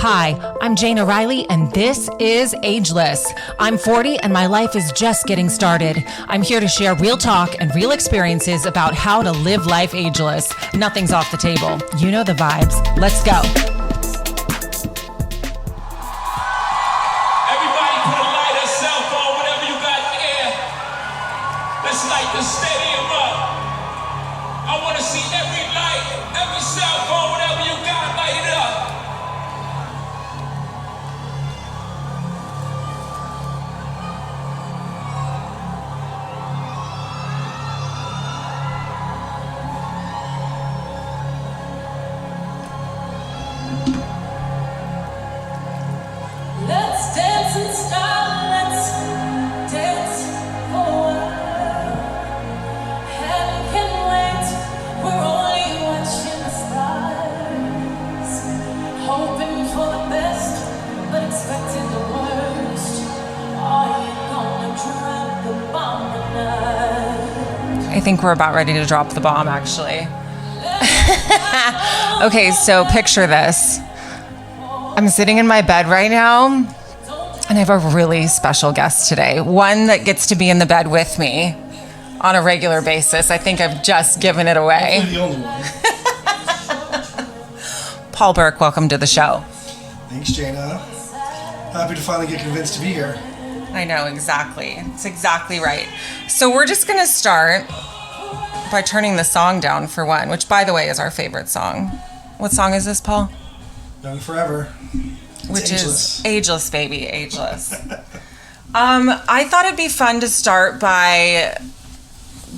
Hi, I'm Jana Riley, and this is Ageless. I'm 40, and my life is just getting started. I'm here to share real talk and real experiences about how to live life ageless. Nothing's off the table. You know the vibes. Let's go. Everybody put a light, a cell phone, whatever you got in the air. Let's light the stadium up. I want to see every light, every cell phone, whatever you got, light it up. Let's dance in style, let's dance for a while. Heaven can wait, we're only watching the stars. Hoping for the best, but expecting the worst. Are you gonna drop the bomb tonight? I think we're about ready to drop the bomb, actually. Okay, so picture this. I'm sitting in my bed right now, and I have a really special guest today. One that gets to be in the bed with me on a regular basis. I think I've just given it away. Hopefully the only one. Paul Burke, welcome to the show. Thanks, Jana. Happy to finally get convinced to be here. I know, exactly. It's exactly right. So we're just going to start by turning the song down for one, which, by the way, is our favorite song. What song is this, Paul? Young forever. Which ageless. is Ageless, baby, Ageless. I thought it'd be fun to start by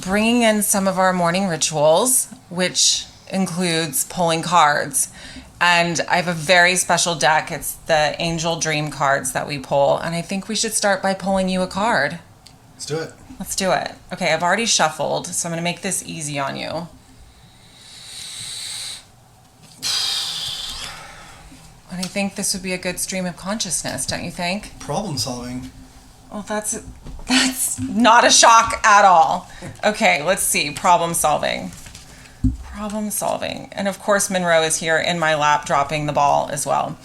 bringing in some of our morning rituals, which includes pulling cards. And I have a very special deck. It's the Angel Dream cards that we pull. And I think we should start by pulling you a card. Let's do it. Let's do it. Okay, I've already shuffled, so I'm going to make this easy on you. And I think this would be a good stream of consciousness, don't you think? Problem solving. Well, that's not a shock at all. Okay, let's see. Problem solving. Problem solving. And of course, Monroe is here in my lap dropping the ball as well.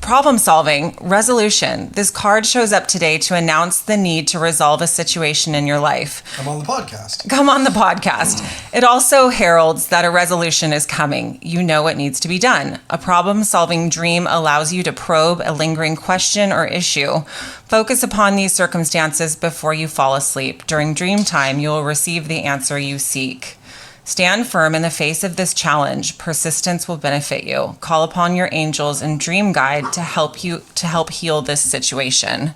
Problem solving. Resolution. This card shows up today to announce the need to resolve a situation in your life. Come on the podcast. Come on the podcast. It also heralds that a resolution is coming. You know what needs to be done. A problem-solving dream allows you to probe a lingering question or issue. Focus upon these circumstances before you fall asleep. During dream time, you will receive the answer you seek. Stand firm in the face of this challenge. Persistence will benefit you. Call upon your angels and dream guide to help heal this situation.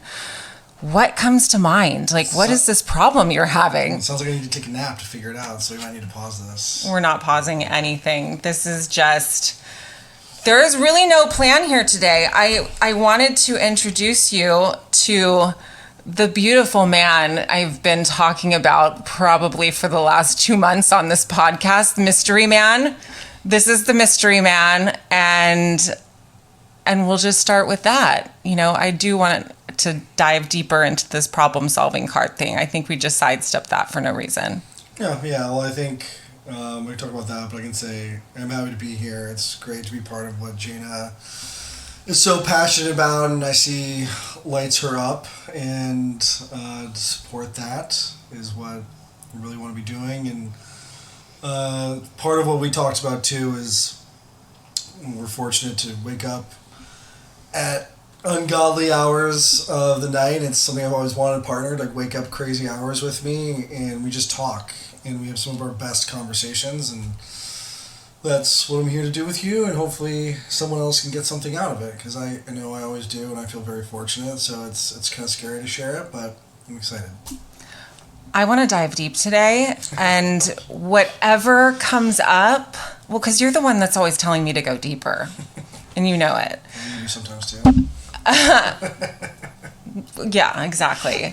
What comes to mind? Like, what is this problem you're having? It sounds like I need to take a nap to figure it out, so we might need to pause this. We're not pausing anything. This is just... There is really no plan here today. I wanted to introduce you to the beautiful man I've been talking about probably for the last 2 months on this podcast, Mystery Man. This is the Mystery Man, and we'll just start with that. You know, I do want to dive deeper into this problem-solving card thing. I think we just sidestepped that for no reason. Yeah. Well, I think we can talk about that, but I can say I'm happy to be here. It's great to be part of what Jana is so passionate about, and I see lights her up, and to support that is what we really want to be doing. And part of what we talked about too is we're fortunate to wake up at ungodly hours of the night. It's something I've always wanted a partner to wake up crazy hours with me, and we just talk, and we have some of our best conversations, and that's what I'm here to do with you, and hopefully someone else can get something out of it, because I know I always do, and I feel very fortunate, so it's kind of scary to share it, but I'm excited. I want to dive deep today, and whatever comes up, well, because you're the one that's always telling me to go deeper, and you know it. You do sometimes too. Yeah, exactly.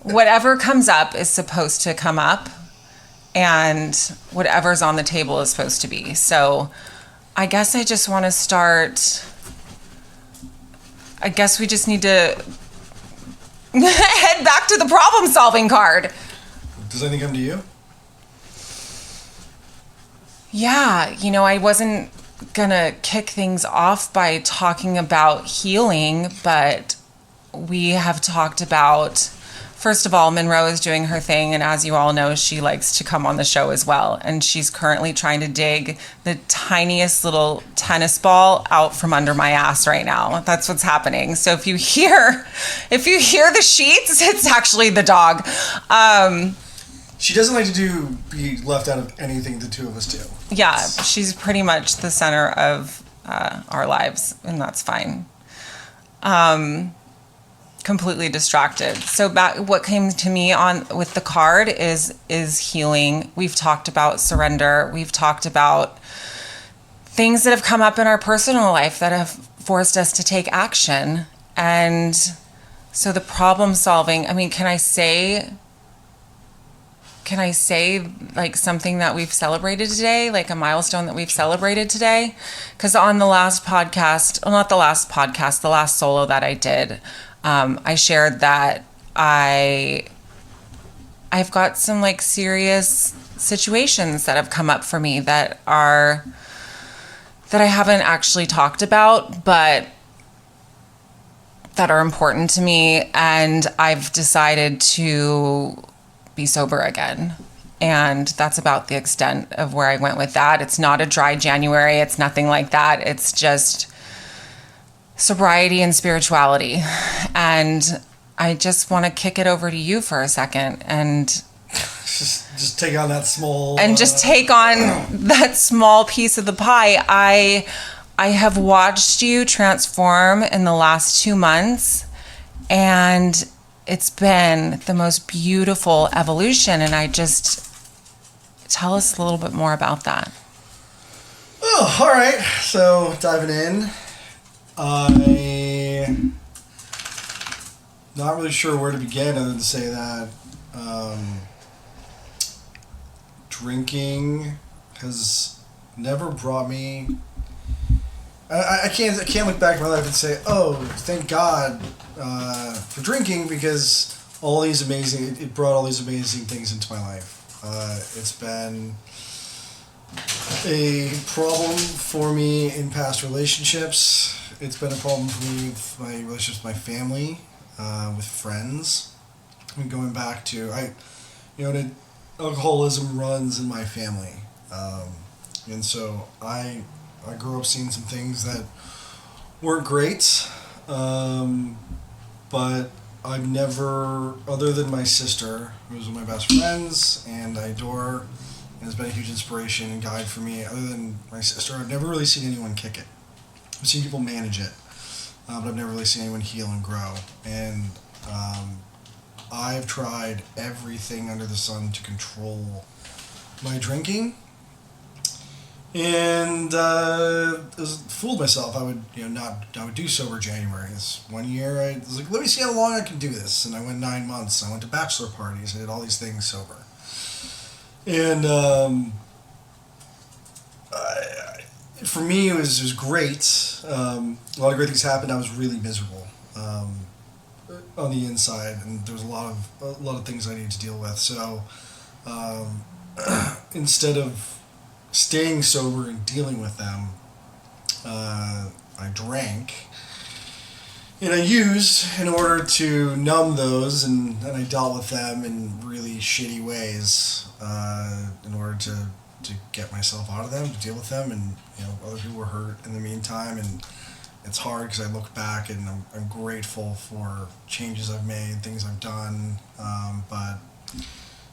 Whatever comes up is supposed to come up, and whatever's on the table is supposed to be. So I guess I just want to start. I guess we just need to head back to the problem solving card. Does anything come to you? Yeah, you know, I wasn't gonna kick things off by talking about healing, but we have talked about, first of all, Monroe is doing her thing, and as you all know, she likes to come on the show as well. And she's currently trying to dig the tiniest little tennis ball out from under my ass right now. That's what's happening. So if you hear the sheets, it's actually the dog. She doesn't like to be left out of anything the two of us do. Yeah, she's pretty much the center of our lives, and that's fine. Completely distracted. So what came to me on with the card is healing. We've talked about surrender. We've talked about things that have come up in our personal life that have forced us to take action. And so the problem solving, I mean, can I say like something that we've celebrated today, like a milestone that we've celebrated today? Because on the last podcast, well, not the last podcast, the last solo that I did, I shared that I've got some like serious situations that have come up for me that I haven't actually talked about, but that are important to me. And I've decided to be sober again. And that's about the extent of where I went with that. It's not a dry January. It's nothing like that. It's just sobriety and spirituality. And I just want to kick it over to you for a second and just take on that small piece of the pie. I have watched you transform in the last 2 months, and it's been the most beautiful evolution. And I just tell us a little bit more about that. Oh, all right. So diving in. I'm not really sure where to begin other than to say that drinking has never brought me. I can't look back at my life and say, oh, thank God for drinking, because it brought all these amazing things into my life. It's been a problem for me in past relationships. It's been a problem for me with my relationships with my family, with friends. I mean, going back to, alcoholism runs in my family. And so I grew up seeing some things that weren't great, but I've never, other than my sister, who's one of my best friends and I adore and has been a huge inspiration and guide for me, other than my sister, I've never really seen anyone kick it. I've seen people manage it, but I've never really seen anyone heal and grow. And I've tried everything under the sun to control my drinking, and fooled myself. I would do sober January. This one year, I was like, let me see how long I can do this, and I went 9 months. I went to bachelor parties. I did all these things sober, and for me, it was great. A lot of great things happened. I was really miserable on the inside, and there was a lot of things I needed to deal with. So instead of staying sober and dealing with them, I drank, and I used in order to numb those, and I dealt with them in really shitty ways in order to get myself out of them, to deal with them, and other people were hurt in the meantime. And it's hard because I look back and I'm grateful for changes I've made, things I've done, but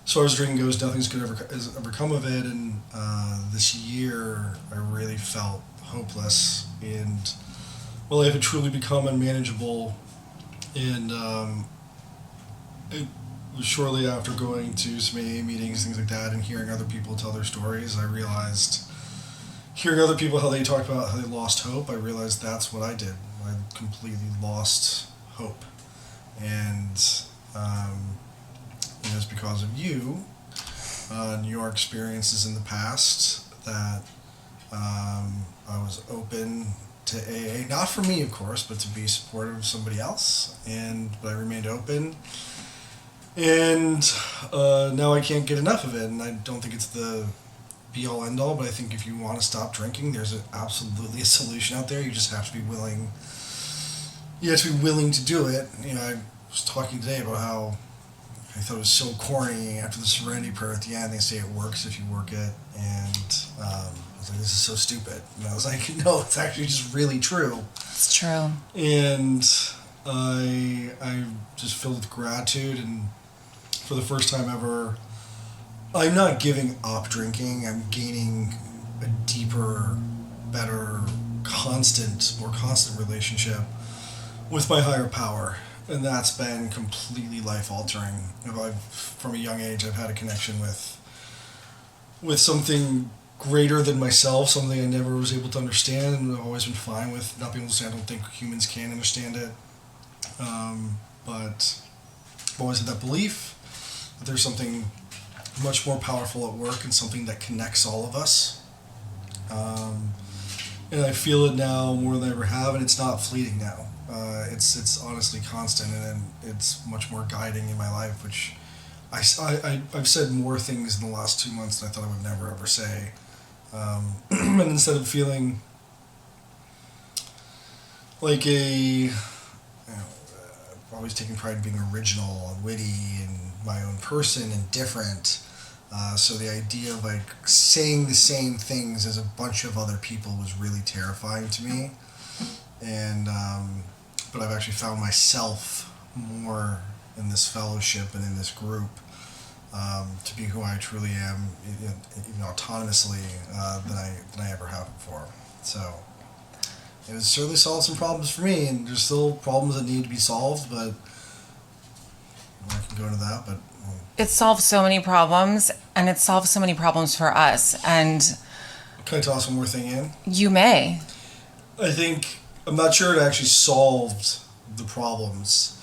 as far as drinking goes, nothing's good has ever come of it. And this year I really felt hopeless, and my life had truly become unmanageable. And it was shortly after going to some AA meetings, things like that, and hearing other people tell their stories, I realized, hearing other people how they talked about how they lost hope, I realized that's what I did. I completely lost hope. And it's because of you and your experiences in the past that I was open to AA, not for me, of course, but to be supportive of somebody else. But I remained open. And now I can't get enough of it, and I don't think it's the be all end all, but I think if you want to stop drinking, there's absolutely a solution out there. You just have to be willing. You have to be willing to do it. I was talking today about how I thought it was so corny after the Serenity Prayer at the end. They say it works if you work it, and I was like, this is so stupid. And I was like, no, it's actually just really true. It's true. And I'm just filled with gratitude, and for the first time ever, I'm not giving up drinking. I'm gaining a deeper, better, more constant relationship with my higher power. And that's been completely life-altering. From a young age, I've had a connection with something greater than myself, something I never was able to understand, and I've always been fine with not being able to understand. I don't think humans can understand it. But I've always had that belief that there's something much more powerful at work and something that connects all of us. And I feel it now more than I ever have, and it's not fleeting now. It's honestly constant, and it's much more guiding in my life, which I've said more things in the last 2 months than I thought I would never ever say. And instead of feeling like I've always taken pride in being original and witty and my own person and different. So the idea of saying the same things as a bunch of other people was really terrifying to me. And but I've actually found myself more in this fellowship and in this group to be who I truly am, even autonomously, than I ever have before. So it was certainly solved some problems for me, and there's still problems that need to be solved, but I can go into that. But It solves so many problems, and it solves so many problems for us. And can I toss one more thing in? you may. I'm not sure it actually solved the problems.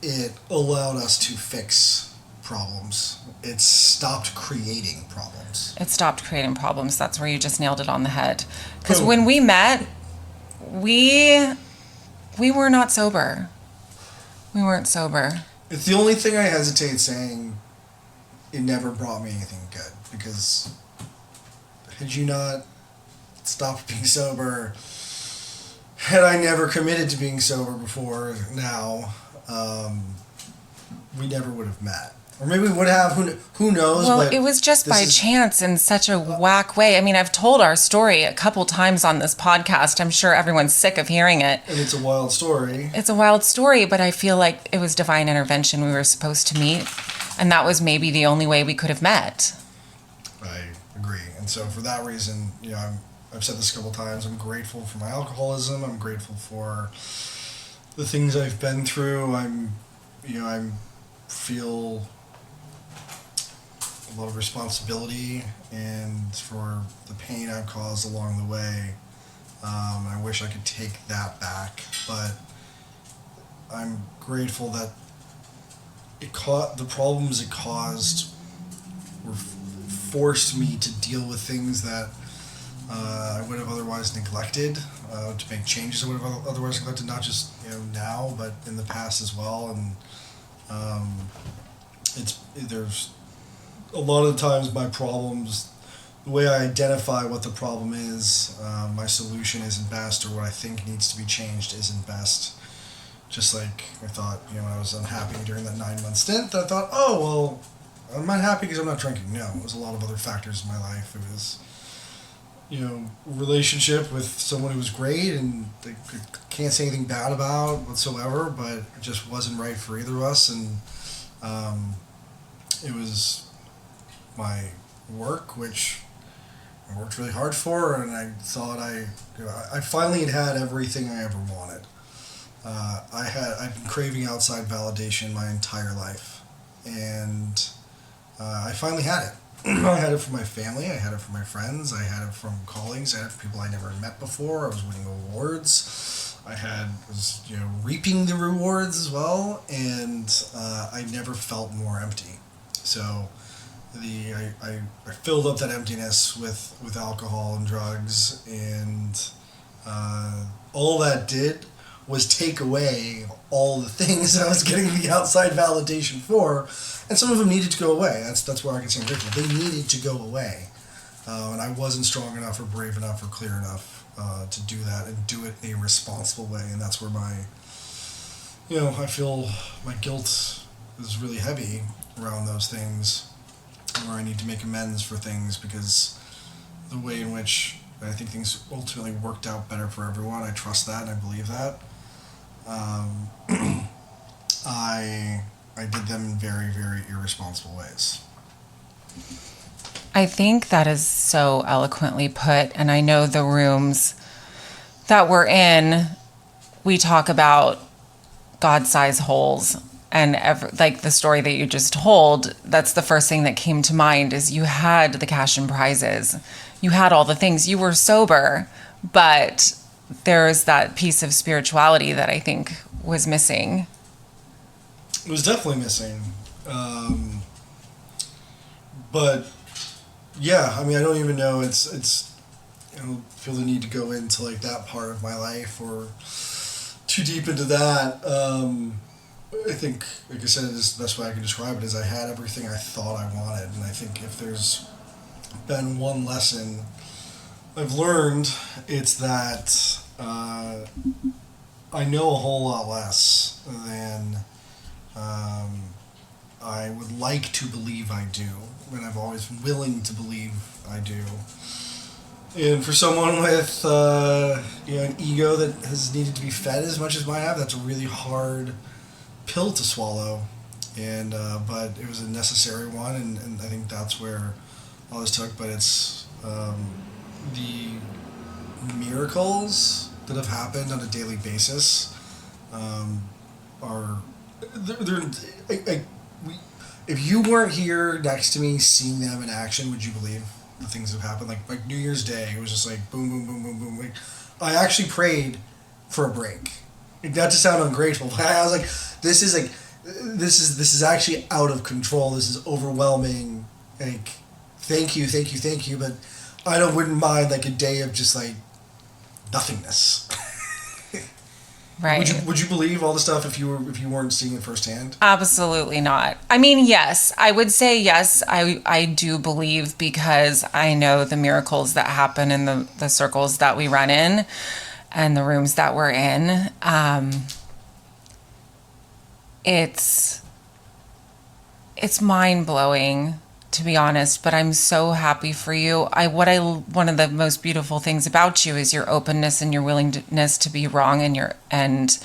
It allowed us to fix problems. It stopped creating problems. It stopped creating problems. That's where you just nailed it on the head. Because Oh. when we met, we were not sober. We weren't sober. It's the only thing I hesitate saying. It never brought me anything good, because had you not stopped being sober, had I never committed to being sober before now, we never would have met. Or maybe we would have, who knows? Well, but it was just by chance in such a whack way. I mean, I've told our story a couple times on this podcast. I'm sure everyone's sick of hearing it. And it's a wild story. It's a wild story, but I feel like it was divine intervention. We were supposed to meet, and that was maybe the only way we could have met. I agree. And so for that reason, I've said this a couple times, I'm grateful for my alcoholism. I'm grateful for the things I've been through. I feel a lot of responsibility and for the pain I've caused along the way. I wish I could take that back, but I'm grateful that the problems it caused forced me to deal with things that I would have otherwise neglected, to make changes I would have otherwise neglected, not just now, but in the past as well. And there's a lot of the times my problems, the way I identify what the problem is, my solution isn't best, or what I think needs to be changed isn't best. Just like I thought, when I was unhappy during that 9-month stint, I thought, oh, well, I'm not happy because I'm not drinking. No, it was a lot of other factors in my life. It was, relationship with someone who was great and I can't say anything bad about whatsoever, but it just wasn't right for either of us. And it was my work, which I worked really hard for, and I thought I finally had everything I ever wanted. I've been craving outside validation my entire life, and I finally had it. I had it from my family, I had it from my friends, I had it from colleagues, I had it from people I never met before. I was winning awards. was reaping the rewards as well, and I never felt more empty. So I filled up that emptiness with alcohol and drugs, and all that did was take away all the things I was getting the outside validation for, and some of them needed to go away. That's where I can say I'm grateful. They needed to go away. And I wasn't strong enough or brave enough or clear enough to do that and do it in a responsible way. And that's where I feel my guilt is really heavy around those things, where I need to make amends for things because the way in which I think things ultimately worked out better for everyone, I trust that and I believe that. I did them in very, very irresponsible ways. I think that is so eloquently put. And I know the rooms that we're in, we talk about God-sized holes. And like the story that you just told, that's the first thing that came to mind is you had the cash and prizes. You had all the things. You were sober, but there's that piece of spirituality that I think was missing. It was definitely missing. But yeah, I mean, I don't even know. I don't feel the need to go into like that part of my life or too deep into that. I think, like I said, the best way I can describe it is I had everything I thought I wanted, and I think if there's been one lesson I've learned, it's that I know a whole lot less than I would like to believe I do, and I've always been willing to believe I do. And for someone with an ego that has needed to be fed as much as mine have, that's a really hard pill to swallow. And but it was a necessary one, and I think that's where all this took. But it's the miracles that have happened on a daily basis are if you weren't here next to me seeing them in action, would you believe the things that have happened? Like New Year's Day, it was just like boom, boom, boom, boom, boom. Like, I actually prayed for a break. Not to sound ungrateful, but I was like, this is actually out of control. This is overwhelming. Like, thank you, but wouldn't mind like a day of just like nothingness. Right. Would you believe all the stuff if you weren't seeing it firsthand? Absolutely not. I mean, yes, I would say yes, I do believe because I know the miracles that happen in the circles that we run in and the rooms that we're in. It's mind-blowing, to be honest, but I'm so happy for you. One of the most beautiful things about you is your openness and your willingness to be wrong, and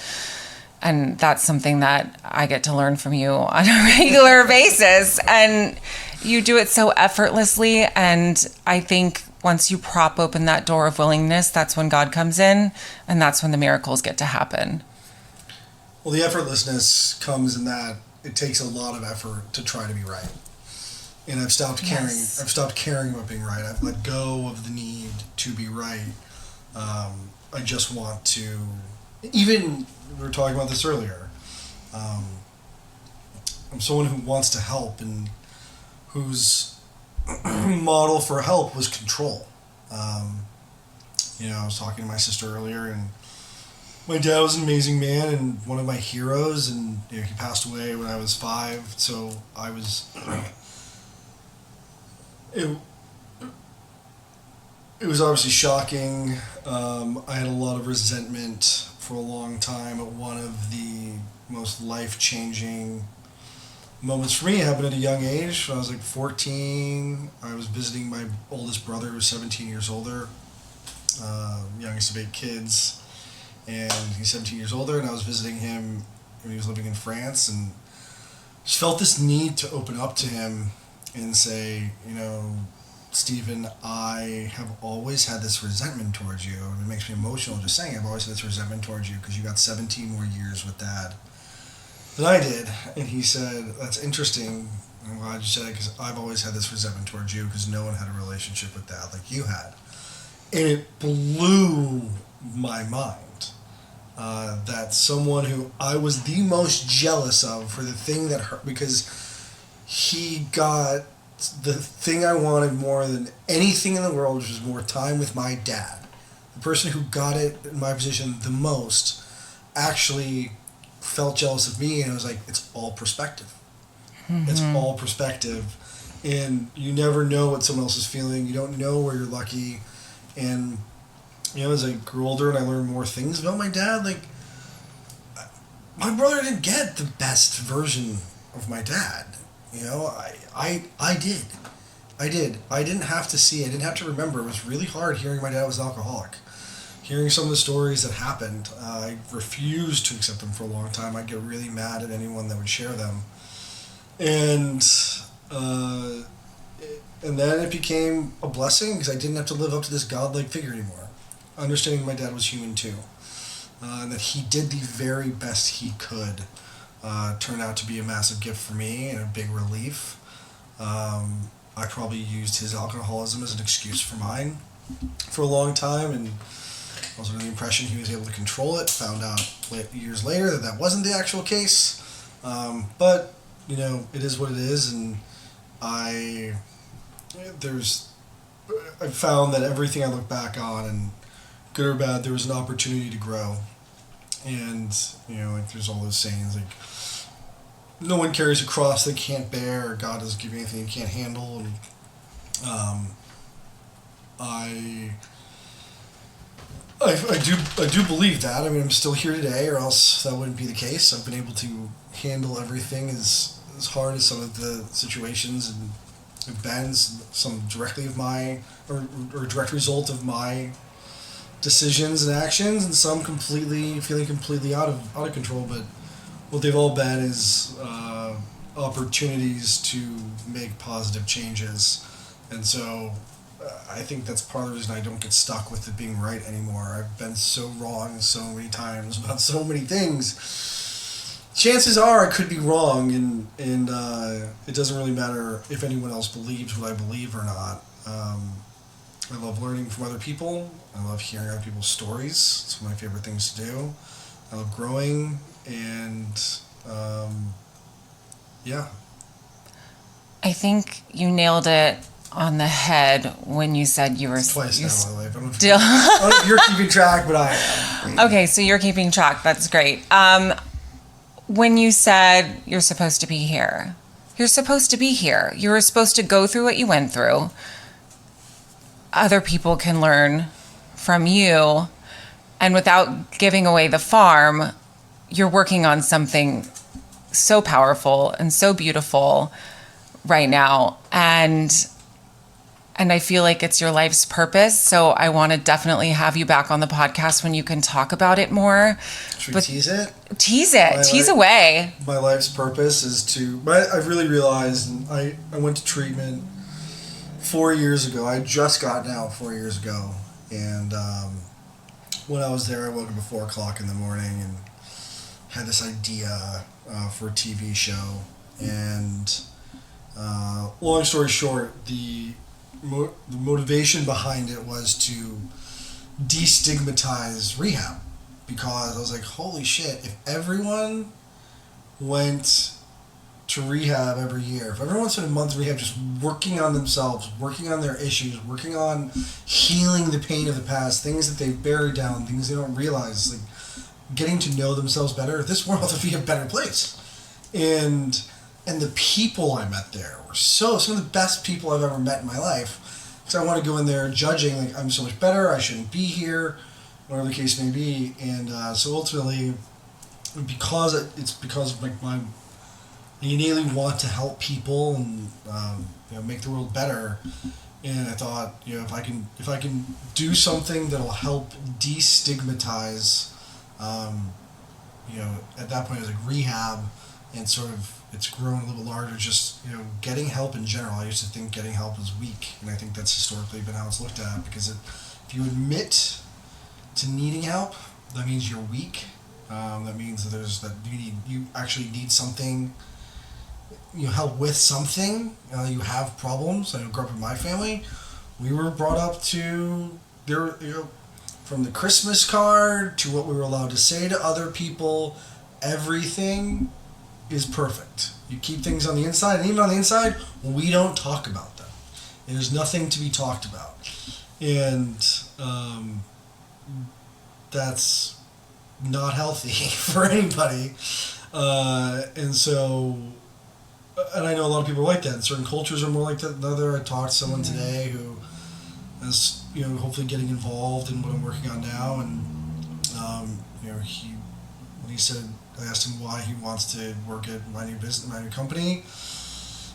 that's something that I get to learn from you on a regular basis, and you do it so effortlessly. And I think once you prop open that door of willingness, that's when God comes in, and that's when the miracles get to happen. Well, the effortlessness comes in that it takes a lot of effort to try to be right. And I've stopped caring. Yes. I've stopped caring about being right. I've let go of the need to be right. I just want to. Even we were talking about this earlier. I'm someone who wants to help and whose model for help was control. I was talking to my sister earlier, and my dad was an amazing man and one of my heroes, and he passed away when I was 5. So I was. It was obviously shocking. I had a lot of resentment for a long time. At one of the most life-changing moments for me happened at a young age. When I was like 14, I was visiting my oldest brother, who was 17 years older, youngest of 8 kids, and he's 17 years older, and I was visiting him when he was living in France, and just felt this need to open up to him and say, Stephen, I have always had this resentment towards you, and it makes me emotional just saying I've always had this resentment towards you because you got 17 more years with Dad than I did. And he said, that's interesting. I'm glad you said it because I've always had this resentment towards you because no one had a relationship with Dad like you had. And it blew my mind that someone who I was the most jealous of for the thing that hurt, because he got the thing I wanted more than anything in the world, which was more time with my dad. The person who got it in my position the most actually felt jealous of me, and it was like, it's all perspective. Mm-hmm. It's all perspective. And you never know what someone else is feeling. You don't know where you're lucky. And, as I grew older and I learned more things about my dad, like, my brother didn't get the best version of my dad. I did. I did. I didn't have to see. I didn't have to remember. It was really hard hearing my dad was an alcoholic. Hearing some of the stories that happened, I refused to accept them for a long time. I'd get really mad at anyone that would share them. And then it became a blessing because I didn't have to live up to this godlike figure anymore. Understanding my dad was human too. And that he did the very best he could turned out to be a massive gift for me and a big relief. I probably used his alcoholism as an excuse for mine for a long time, and I was under the impression he was able to control it. Found out years later that wasn't the actual case. But it is what it is, and I found that everything I look back on, and good or bad, there was an opportunity to grow. And there's all those sayings like, no one carries a cross they can't bear, or God doesn't give you anything you can't handle. And I do believe that. I mean, I'm still here today, or else that wouldn't be the case. I've been able to handle everything as hard as some of the situations and events, some directly of my or direct result of my decisions and actions, and some feeling completely out of control. But what they've all been is opportunities to make positive changes, and so I think that's part of the reason I don't get stuck with it being right anymore. I've been so wrong so many times about so many things. Chances are I could be wrong, and it doesn't really matter if anyone else believes what I believe or not. I love learning from other people. I love hearing other people's stories. It's one of my favorite things to do. I love growing, and yeah. I think you nailed it on the head when you said you were... Twice now, by the way. I don't know if you're keeping track, but I am. Okay, so you're keeping track. That's great. When you said you're supposed to be here, you're supposed to be here. You were supposed to go through what you went through. Other people can learn from you, and without giving away the farm, you're working on something so powerful and so beautiful right now, and I feel like it's your life's purpose. So I want to definitely have you back on the podcast when you can talk about it more. Should we tease it? Tease away. My life's purpose is I've really realized, and I went to treatment 4 years ago. I just got out 4 years ago, and when I was there, I woke up at 4 o'clock in the morning and had this idea for a TV show. And long story short, the motivation behind it was to destigmatize rehab, because I was like, holy shit, if everyone went to rehab every year, if everyone spent a month in rehab just working on themselves, working on their issues, working on healing the pain of the past, things that they've buried down, things they don't realize, like getting to know themselves better, this world would be a better place. And the people I met there were some of the best people I've ever met in my life. Because I want to go in there judging, like, I'm so much better, I shouldn't be here, whatever the case may be. And so ultimately, because of like I innately want to help people and make the world better. And I thought, if I can do something that'll help destigmatize, at that point it was like rehab, and sort of it's grown a little larger. Just getting help in general. I used to think getting help was weak, and I think that's historically been how it's looked at. Because if you admit to needing help, that means you're weak. That means that you actually need something. Help with something. You have problems. I grew up in my family. We were brought up to there. From the Christmas card to what we were allowed to say to other people, everything is perfect. You keep things on the inside, and even on the inside, we don't talk about them. There's nothing to be talked about, and that's not healthy for anybody. And so and I know a lot of people are like that. Certain cultures are more like that than other. I talked to someone today who is, hopefully getting involved in what I'm working on now, and when he said, I asked him why he wants to work at my new company.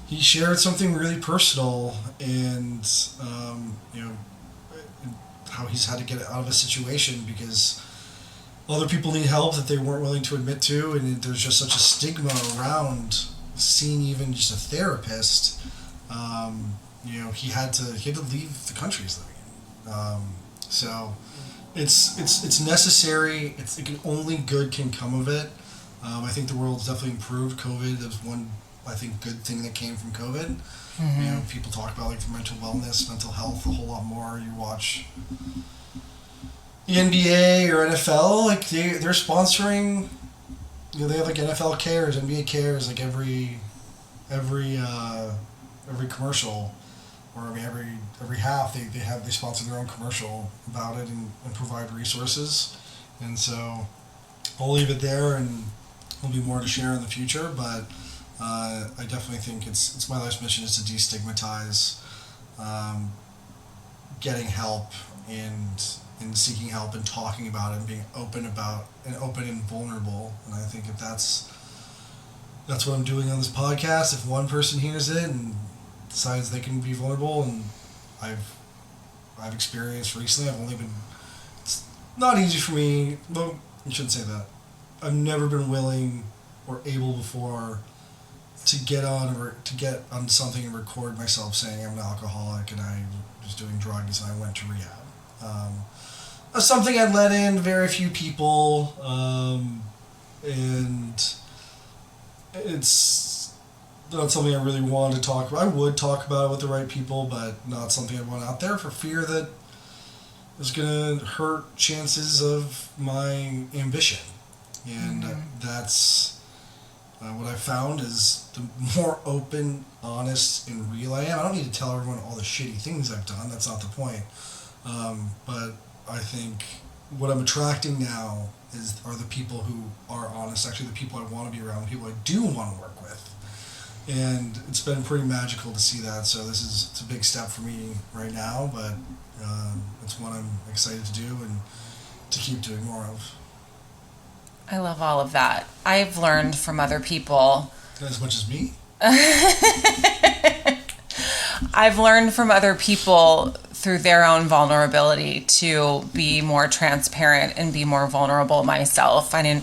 He shared something really personal, and how he's had to get out of a situation because other people need help that they weren't willing to admit to, and there's just such a stigma around seeing even just a therapist. He had to leave the country he's living in. So it's necessary. Only good can come of it. I think the world's definitely improved. COVID is one, I think, good thing that came from COVID. People talk about like the mental wellness, mental health a whole lot more. You watch the NBA or NFL, like they're sponsoring. They have like NFL Cares, NBA Cares, like every commercial, or every half they sponsor their own commercial about it and provide resources, and so I'll leave it there, and there'll be more to share in the future. But I definitely think it's my life's mission is to destigmatize getting help and seeking help and talking about it and being open and vulnerable. And I think if that's what I'm doing on this podcast. If one person hears it and decides they can be vulnerable, and I've experienced recently, it's not easy for me. Well, I shouldn't say that. I've never been willing or able before to get on something and record myself saying I'm an alcoholic and I was doing drugs and I went to rehab. That's something I'd let in very few people, and it's not something I really wanted to talk about. I would talk about it with the right people, but not something I want out there for fear that it's going to hurt chances of my ambition. And that's what I found is the more open, honest, and real I am. I don't need to tell everyone all the shitty things I've done. That's not the point. But I think what I'm attracting now are the people who are honest, actually the people I want to be around, the people I do want to work with. And it's been pretty magical to see that. So it's a big step for me right now, but it's one I'm excited to do and to keep doing more of. I love all of that. I've learned from other people. As much as me? I've learned from other people through their own vulnerability to be more transparent and be more vulnerable myself. I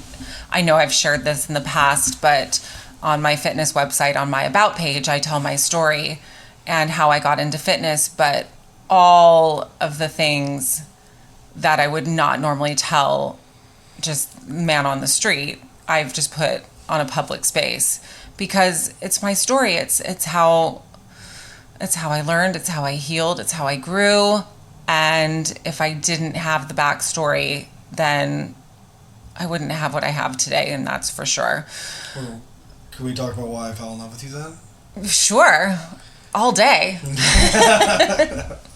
know I've shared this in the past, but on my fitness website, on my About page, I tell my story and how I got into fitness, but all of the things that I would not normally tell just man on the street, I've just put on a public space because it's my story. It's how I learned, it's how I healed, it's how I grew. And if I didn't have the backstory, then I wouldn't have what I have today, and that's for sure. Well, can we talk about why I fell in love with you then? Sure. All day.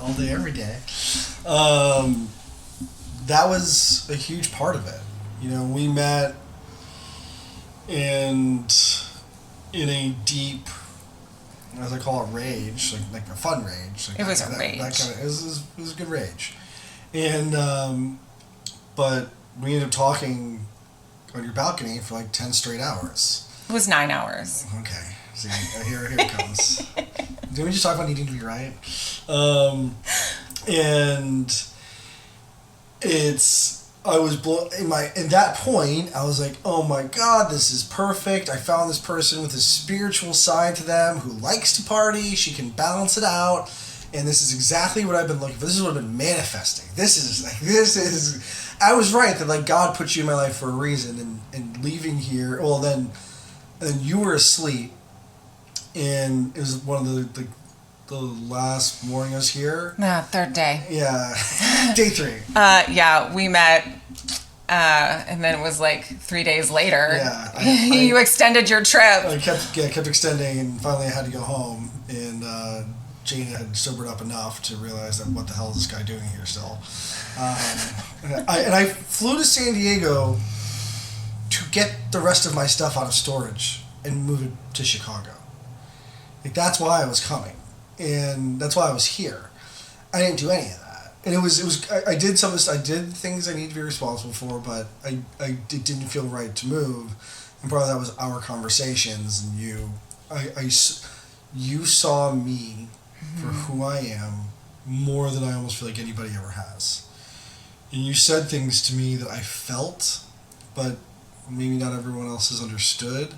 All day, every day. That was a huge part of it. We met and in a deep, as I call it, rage, like a fun rage. It was a rage. It was a good rage. And, but we ended up talking on your balcony for like 10 straight hours. It was 9 hours. Okay. See, here it comes. Didn't we just talk about needing to be right? And I was at that point, I was like, oh my God, this is perfect. I found this person with a spiritual side to them who likes to party. She can balance it out. And this is exactly what I've been looking for. This is what I've been manifesting. I was right that like God put you in my life for a reason, and leaving here, well then you were asleep, and it was one of the last morning I was here. No, third day. Yeah. Day 3. Yeah, we met, and then it was like 3 days later. Yeah. You extended your trip. I kept extending, and finally I had to go home, and Jane had sobered up enough to realize that what the hell is this guy doing here still. And I flew to San Diego to get the rest of my stuff out of storage and move it to Chicago. Like, that's why I was coming, and that's why I was here. I didn't do any of that, and I did some of this. I did things I need to be responsible for, but it didn't feel right to move, and part of that was our conversations, and you saw me for who I am more than I almost feel like anybody ever has, and you said things to me that I felt, but maybe not everyone else has understood,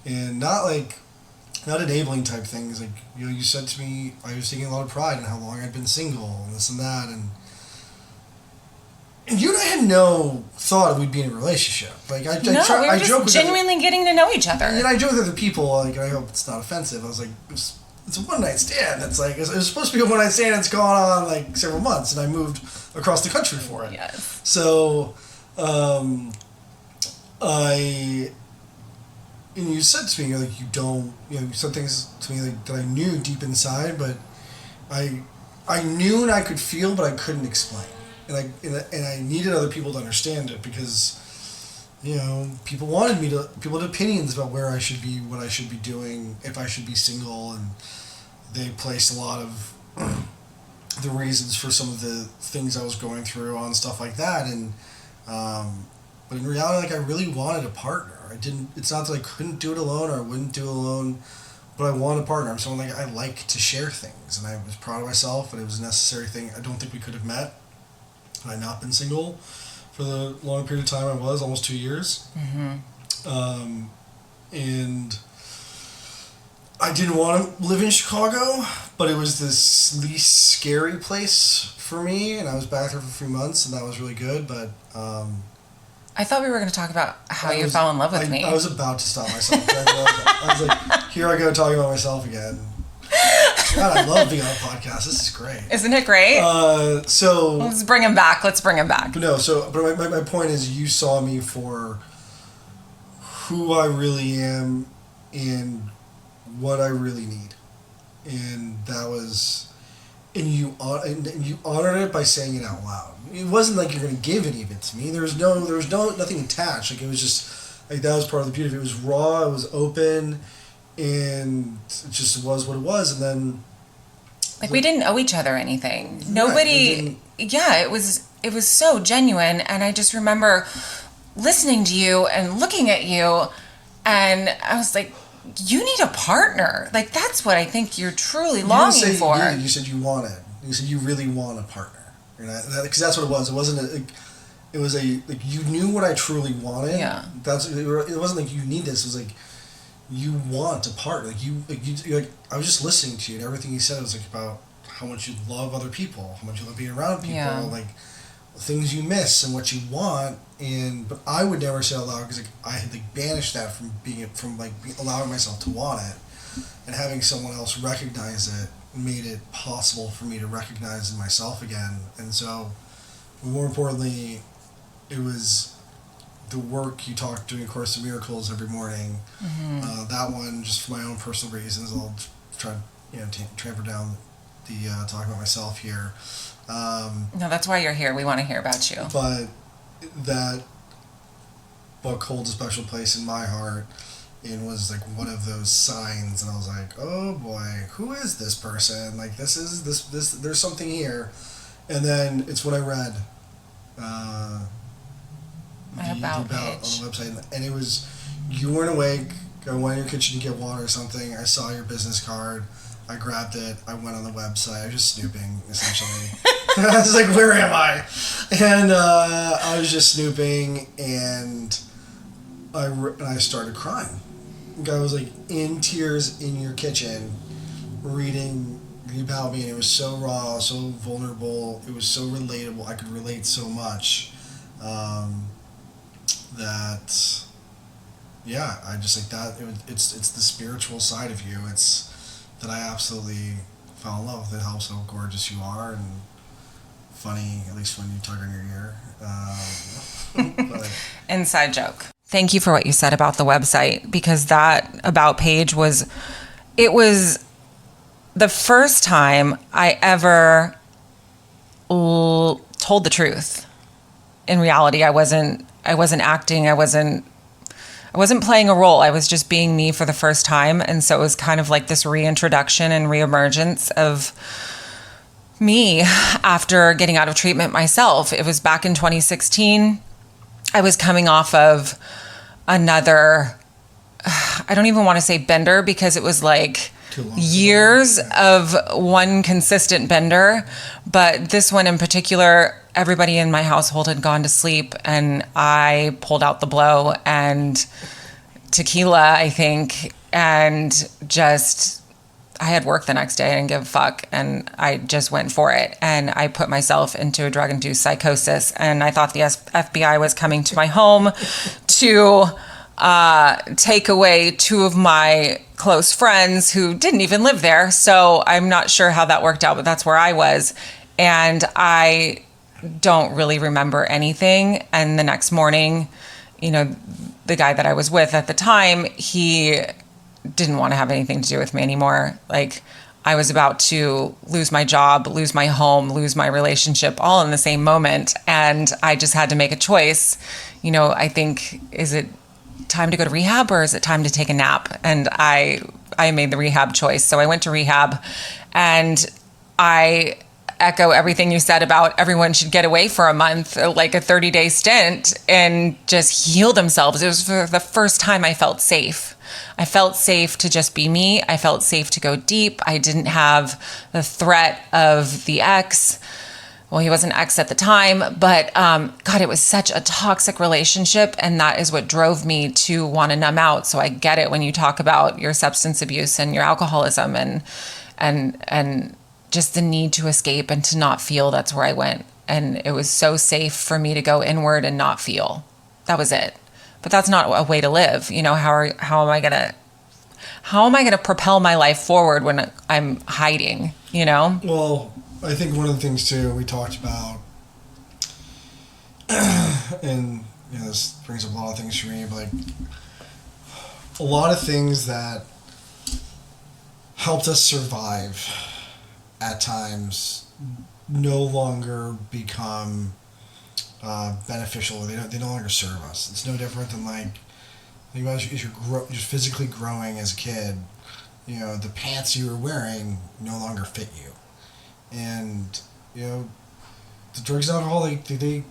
and not enabling type things. Like, you said to me, I was taking a lot of pride in how long I'd been single and this and that, and you and I had no thought we'd be in a relationship. Like, we were just genuinely getting to know each other. And I joke with other people, like, and I hope it's not offensive. I was like, it's a one night stand. It's like, it was supposed to be a one night stand. It's gone on like several months, and I moved across the country for it. Yes. So, and you said to me, like, you said things to me like that I knew deep inside, but I knew and I could feel, but I couldn't explain, and I needed other people to understand it, because people had opinions about where I should be, what I should be doing, if I should be single, and they placed a lot of the reasons for some of the things I was going through on stuff like that, and but in reality, like, I really wanted a partner. It's not that I couldn't do it alone or I wouldn't do it alone, but I want a partner. I'm someone, like, I like to share things, and I was proud of myself, and it was a necessary thing. I don't think we could have met had I not been single for the long period of time I was, almost 2 years. Mm-hmm. And I didn't want to live in Chicago, but it was this least scary place for me, and I was back there for 3 months, and that was really good, but I thought we were going to talk about how you fell in love with me. I was about to stop myself. I was like, here I go talking about myself again. God, I love being on a podcast. This is great. Isn't it great? So let's bring him back. But my point is, you saw me for who I really am and what I really need, and that was, and you honored it by saying it out loud. It wasn't like you're going to give any of it to me. There was nothing attached. Like, it was just like, that was part of the beauty of it. It was raw. It was open, and it just was what it was. And then, like, we didn't owe each other anything. Nobody. Yeah, it was so genuine, and I just remember listening to you and looking at you, and I was like, you need a partner. Like, that's what I think you're truly longing for. You said you want it. You said you really want a partner. Because that's what it was. It wasn't it was like, you knew what I truly wanted. Yeah. It wasn't like, you need this. It was like, you want a partner. Like, I was just listening to you, and everything you said was like about how much you love other people, how much you love being around people, like things you miss and what you want. But I would never say it out loud, because like, I had like banished that from allowing myself to want it, and having someone else recognize it made it possible for me to recognize in myself again. And so, more importantly, it was the work you talked doing Course of Miracles every morning. Mm-hmm. That one, just for my own personal reasons, I'll try to tamper down the talking about myself here. No, that's why you're here. We want to hear about you. But that book holds a special place in my heart, and was like one of those signs, and I was like, oh boy, who is this person? Like, this there's something here. And then it's when I read my about page on the website, and it was, you weren't awake, I went in your kitchen to get water or something, I saw your business card, I grabbed it, I went on the website, I was just snooping, essentially. I was like, where am I? And I was just snooping, and I started crying. I was like in tears in your kitchen, reading about me, and it was so raw, so vulnerable, it was so relatable, I could relate so much, that, yeah, I just like that, it's the spiritual side of you, it's that I absolutely fell in love with. It helps how gorgeous you are, and funny, at least when you tug on your ear. But, inside joke. Thank you for what you said about the website, because that about page was the first time I ever told the truth. In reality, I wasn't acting. I I wasn't playing a role. I was just being me for the first time. And so it was kind of like this reintroduction and reemergence of me after getting out of treatment myself. It was back in 2016. I was coming off of another, I don't even want to say bender because it was like years of one consistent bender. But this one in particular, everybody in my household had gone to sleep and I pulled out the blow and tequila, I think, and just, I had work the next day. I didn't give a fuck. And I just went for it. And I put myself into a drug-induced psychosis. And I thought the FBI was coming to my home to take away two of my close friends who didn't even live there. So I'm not sure how that worked out, but that's where I was. And I don't really remember anything. And the next morning, you know, the guy that I was with at the time, he didn't want to have anything to do with me anymore. Like, I was about to lose my job, lose my home, lose my relationship, all in the same moment. And I just had to make a choice. You know, I think, is it time to go to rehab or is it time to take a nap? And I made the rehab choice. So I went to rehab, and I echo everything you said about everyone should get away for a month, like a 30-day stint, and just heal themselves. It was for the first time I felt safe. I felt safe to just be me. I felt safe to go deep. I didn't have the threat of the ex. Well, he was an ex at the time, but God, it was such a toxic relationship. And that is what drove me to want to numb out. So I get it when you talk about your substance abuse and your alcoholism and just the need to escape and to not feel. That's where I went. And it was so safe for me to go inward and not feel. That was it. But that's not a way to live. You know, how am I gonna propel my life forward when I'm hiding, you know? Well, I think one of the things too we talked about, and you know, this brings up a lot of things for me, but like a lot of things that helped us survive at times no longer become beneficial. They no longer serve us. It's no different than like, think about as you're just physically growing as a kid. You know, the pants you were wearing no longer fit you, and you know, the drugs and alcohol they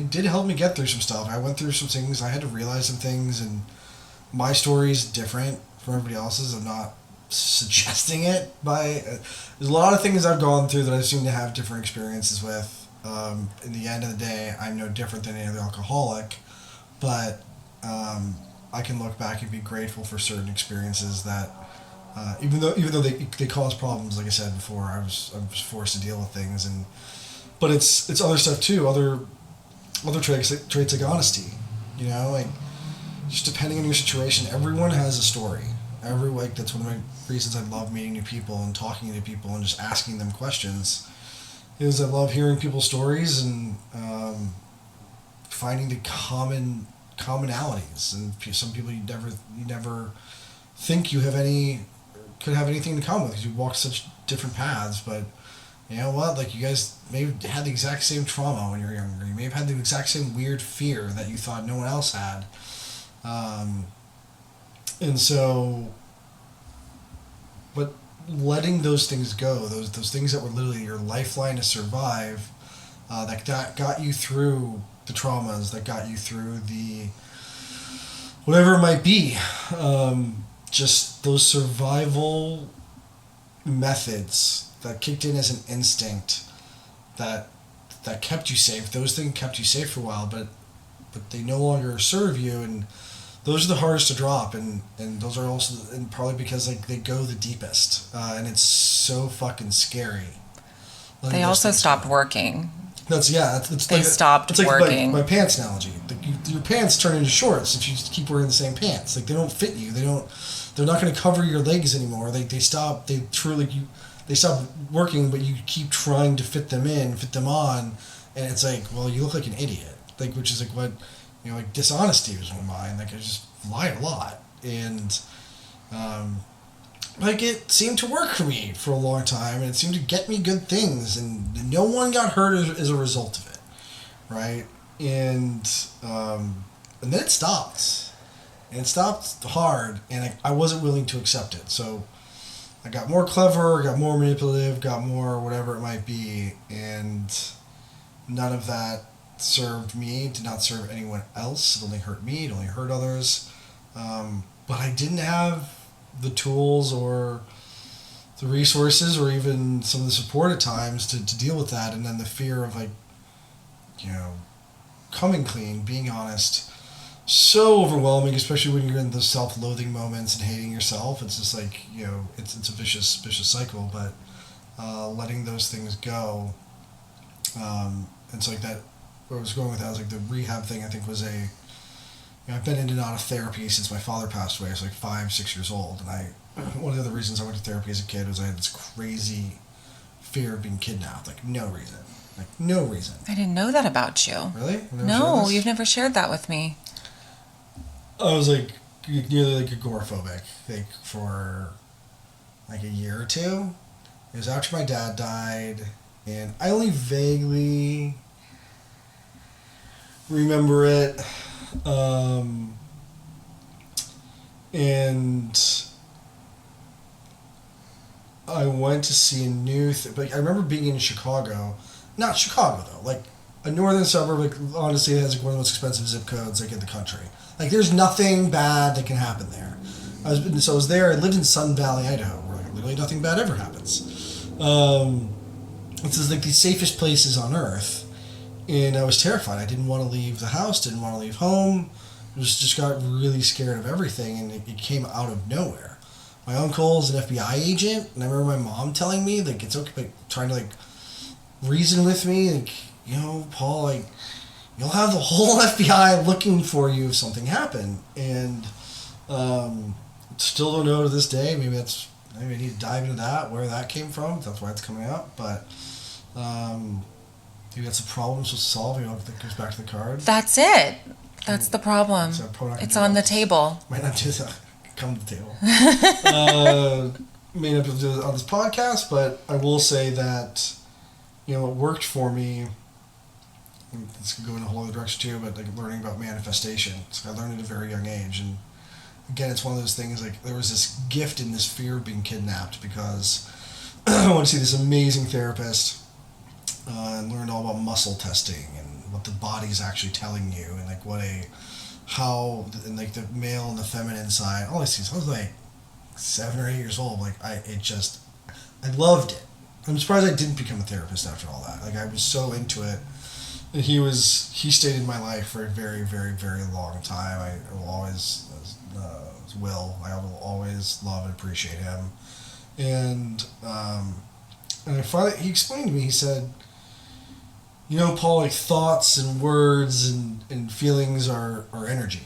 did help me get through some stuff. I went through some things. I had to realize some things, and my story is different from everybody else's. I'm not suggesting it by. There's a lot of things I've gone through that I seem to have different experiences with. In the end of the day, I'm no different than any other alcoholic, but I can look back and be grateful for certain experiences that, even though they cause problems, like I said before, I was forced to deal with things, but it's other stuff too, other traits like honesty, you know, like just depending on your situation, everyone has a story. That's one of my reasons I love meeting new people and talking to people and just asking them questions. Is I love hearing people's stories and finding the commonalities, and some people you never think could have anything to come with because you walk such different paths. But you know what? Like, you guys may have had the exact same trauma when you were younger. You may have had the exact same weird fear that you thought no one else had, and so. But letting those things go, those things that were literally your lifeline to survive, that got you through the traumas, that got you through the whatever it might be, just those survival methods that kicked in as an instinct that kept you safe. Those things kept you safe for a while, but they no longer serve you, and those are the hardest to drop, and those are also, and probably because like they go the deepest, and it's so fucking scary. They also stopped working. They stopped working. My pants analogy. Your pants turn into shorts if you keep wearing the same pants. Like, they don't fit you. They're not going to cover your legs anymore. They stop. They stop working, but you keep trying to fit them on, and it's like, well, you look like an idiot. Like, which is like what. You know, like dishonesty was one of mine. Like, I just lied a lot, and like it seemed to work for me for a long time, and it seemed to get me good things, and no one got hurt as a result of it, right? And then it stopped, And it stopped hard, and I wasn't willing to accept it. So I got more clever, got more manipulative, got more whatever it might be, and none of that served me, did not serve anyone else. It only hurt me, it only hurt others. But I didn't have the tools or the resources or even some of the support at times to deal with that. And then the fear of coming clean, being honest, so overwhelming, especially when you're in the self-loathing moments and hating yourself. It's just like, it's a vicious cycle, but letting those things go. And so like that, where I was going with that was like the rehab thing, I think was I've been in and out of therapy since my father passed away. I was like 5-6 years old. And one of the other reasons I went to therapy as a kid was I had this crazy fear of being kidnapped. Like no reason. I didn't know that about you. Really? No, you've never shared that with me. I was like nearly like agoraphobic, like for like a year or two. It was after my dad died, and I only vaguely remember it. And I went to see a new but I remember being in Chicago, not Chicago though, like a northern suburb, like honestly it has like one of the most expensive zip codes like in the country. Like there's nothing bad that can happen there. I was there. I lived in Sun Valley, Idaho, where like literally nothing bad ever happens. It's like the safest places on earth, and I was terrified. I didn't want to leave the house. Didn't want to leave home. Just got really scared of everything, and it came out of nowhere. My uncle is an FBI agent, and I remember my mom telling me like it's okay, like trying to like reason with me, like Paul, like. You'll have the whole FBI looking for you if something happened. And still don't know to this day. Maybe I need to dive into that, where that came from. That's why it's coming up. But maybe that's a problem to solve. That goes back to the card. That's it. That's the problem. It's on the table. Might not do that. Come to the table. May not be able to do it on this podcast, but I will say that, it worked for me. This could go in a whole other direction too, but like learning about manifestation. So I learned at a very young age, and again, it's one of those things like there was this gift in this fear of being kidnapped because I went to see this amazing therapist and learned all about muscle testing and what the body's actually telling you, and like and like the male and the feminine side. All I see, I was like 7 or 8 years old. Like I loved it. I'm surprised I didn't become a therapist after all that. Like I was so into it. And he stayed in my life for a very, very, very long time. I will always love and appreciate him. And I finally, he explained to me, he said, Paul, like thoughts and words and feelings are energy.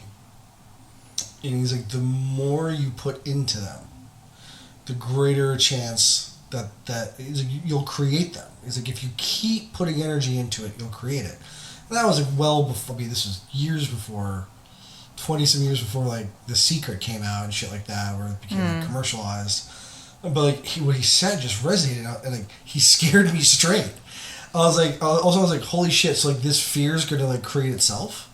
And he's like, the more you put into them, the greater chance that you'll create them. It's like if you keep putting energy into it, you'll create it. And that was like well before. This was years before, 20-some years before like The Secret came out and shit like that, where it became commercialized. But like what he said just resonated, and like he scared me straight. I was like, holy shit! So like this fear is gonna like create itself,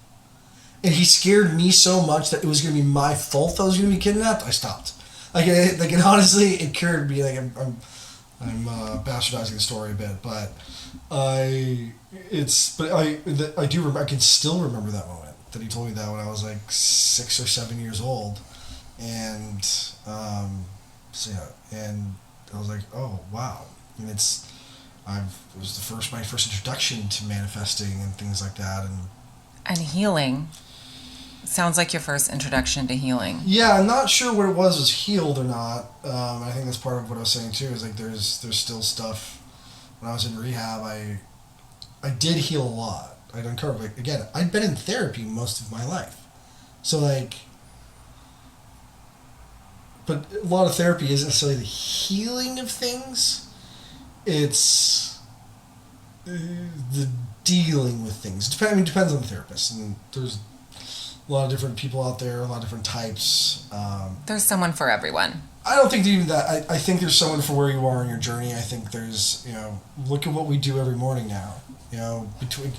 and he scared me so much that it was gonna be my fault that I was gonna be kidnapped. I stopped. And honestly, it cured me. Like I'm bastardizing the story a bit, but I can still remember that moment that he told me that when I was like 6 or 7 years old, and and I was like, oh wow, and it was my first introduction to manifesting and things like that, and healing. Sounds like your first introduction to healing. Yeah, I'm not sure what it was healed or not. I think that's part of what I was saying too. Is like there's still stuff. When I was in rehab, I did heal a lot. I'd uncovered, like, again, I'd been in therapy most of my life, so like. But a lot of therapy isn't necessarily the healing of things. It's the dealing with things. It depends on the therapist, and there's a lot of different people out there, a lot of different types. There's someone for everyone. I don't think even that. I think there's someone for where you are in your journey. I think there's, look at what we do every morning now. Between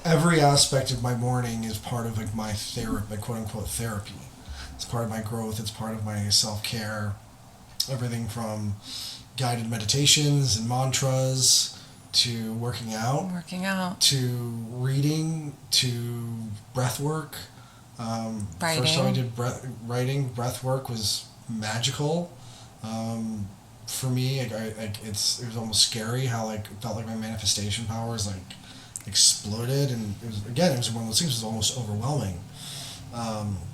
every aspect of my morning is part of like my quote unquote therapy. It's part of my growth. It's part of my self-care. Everything from guided meditations and mantras to working out to reading to breath work. Writing. First time I did breath work was magical. For me, it was almost scary how it felt like my manifestation powers exploded, and it was one of those things that was almost overwhelming.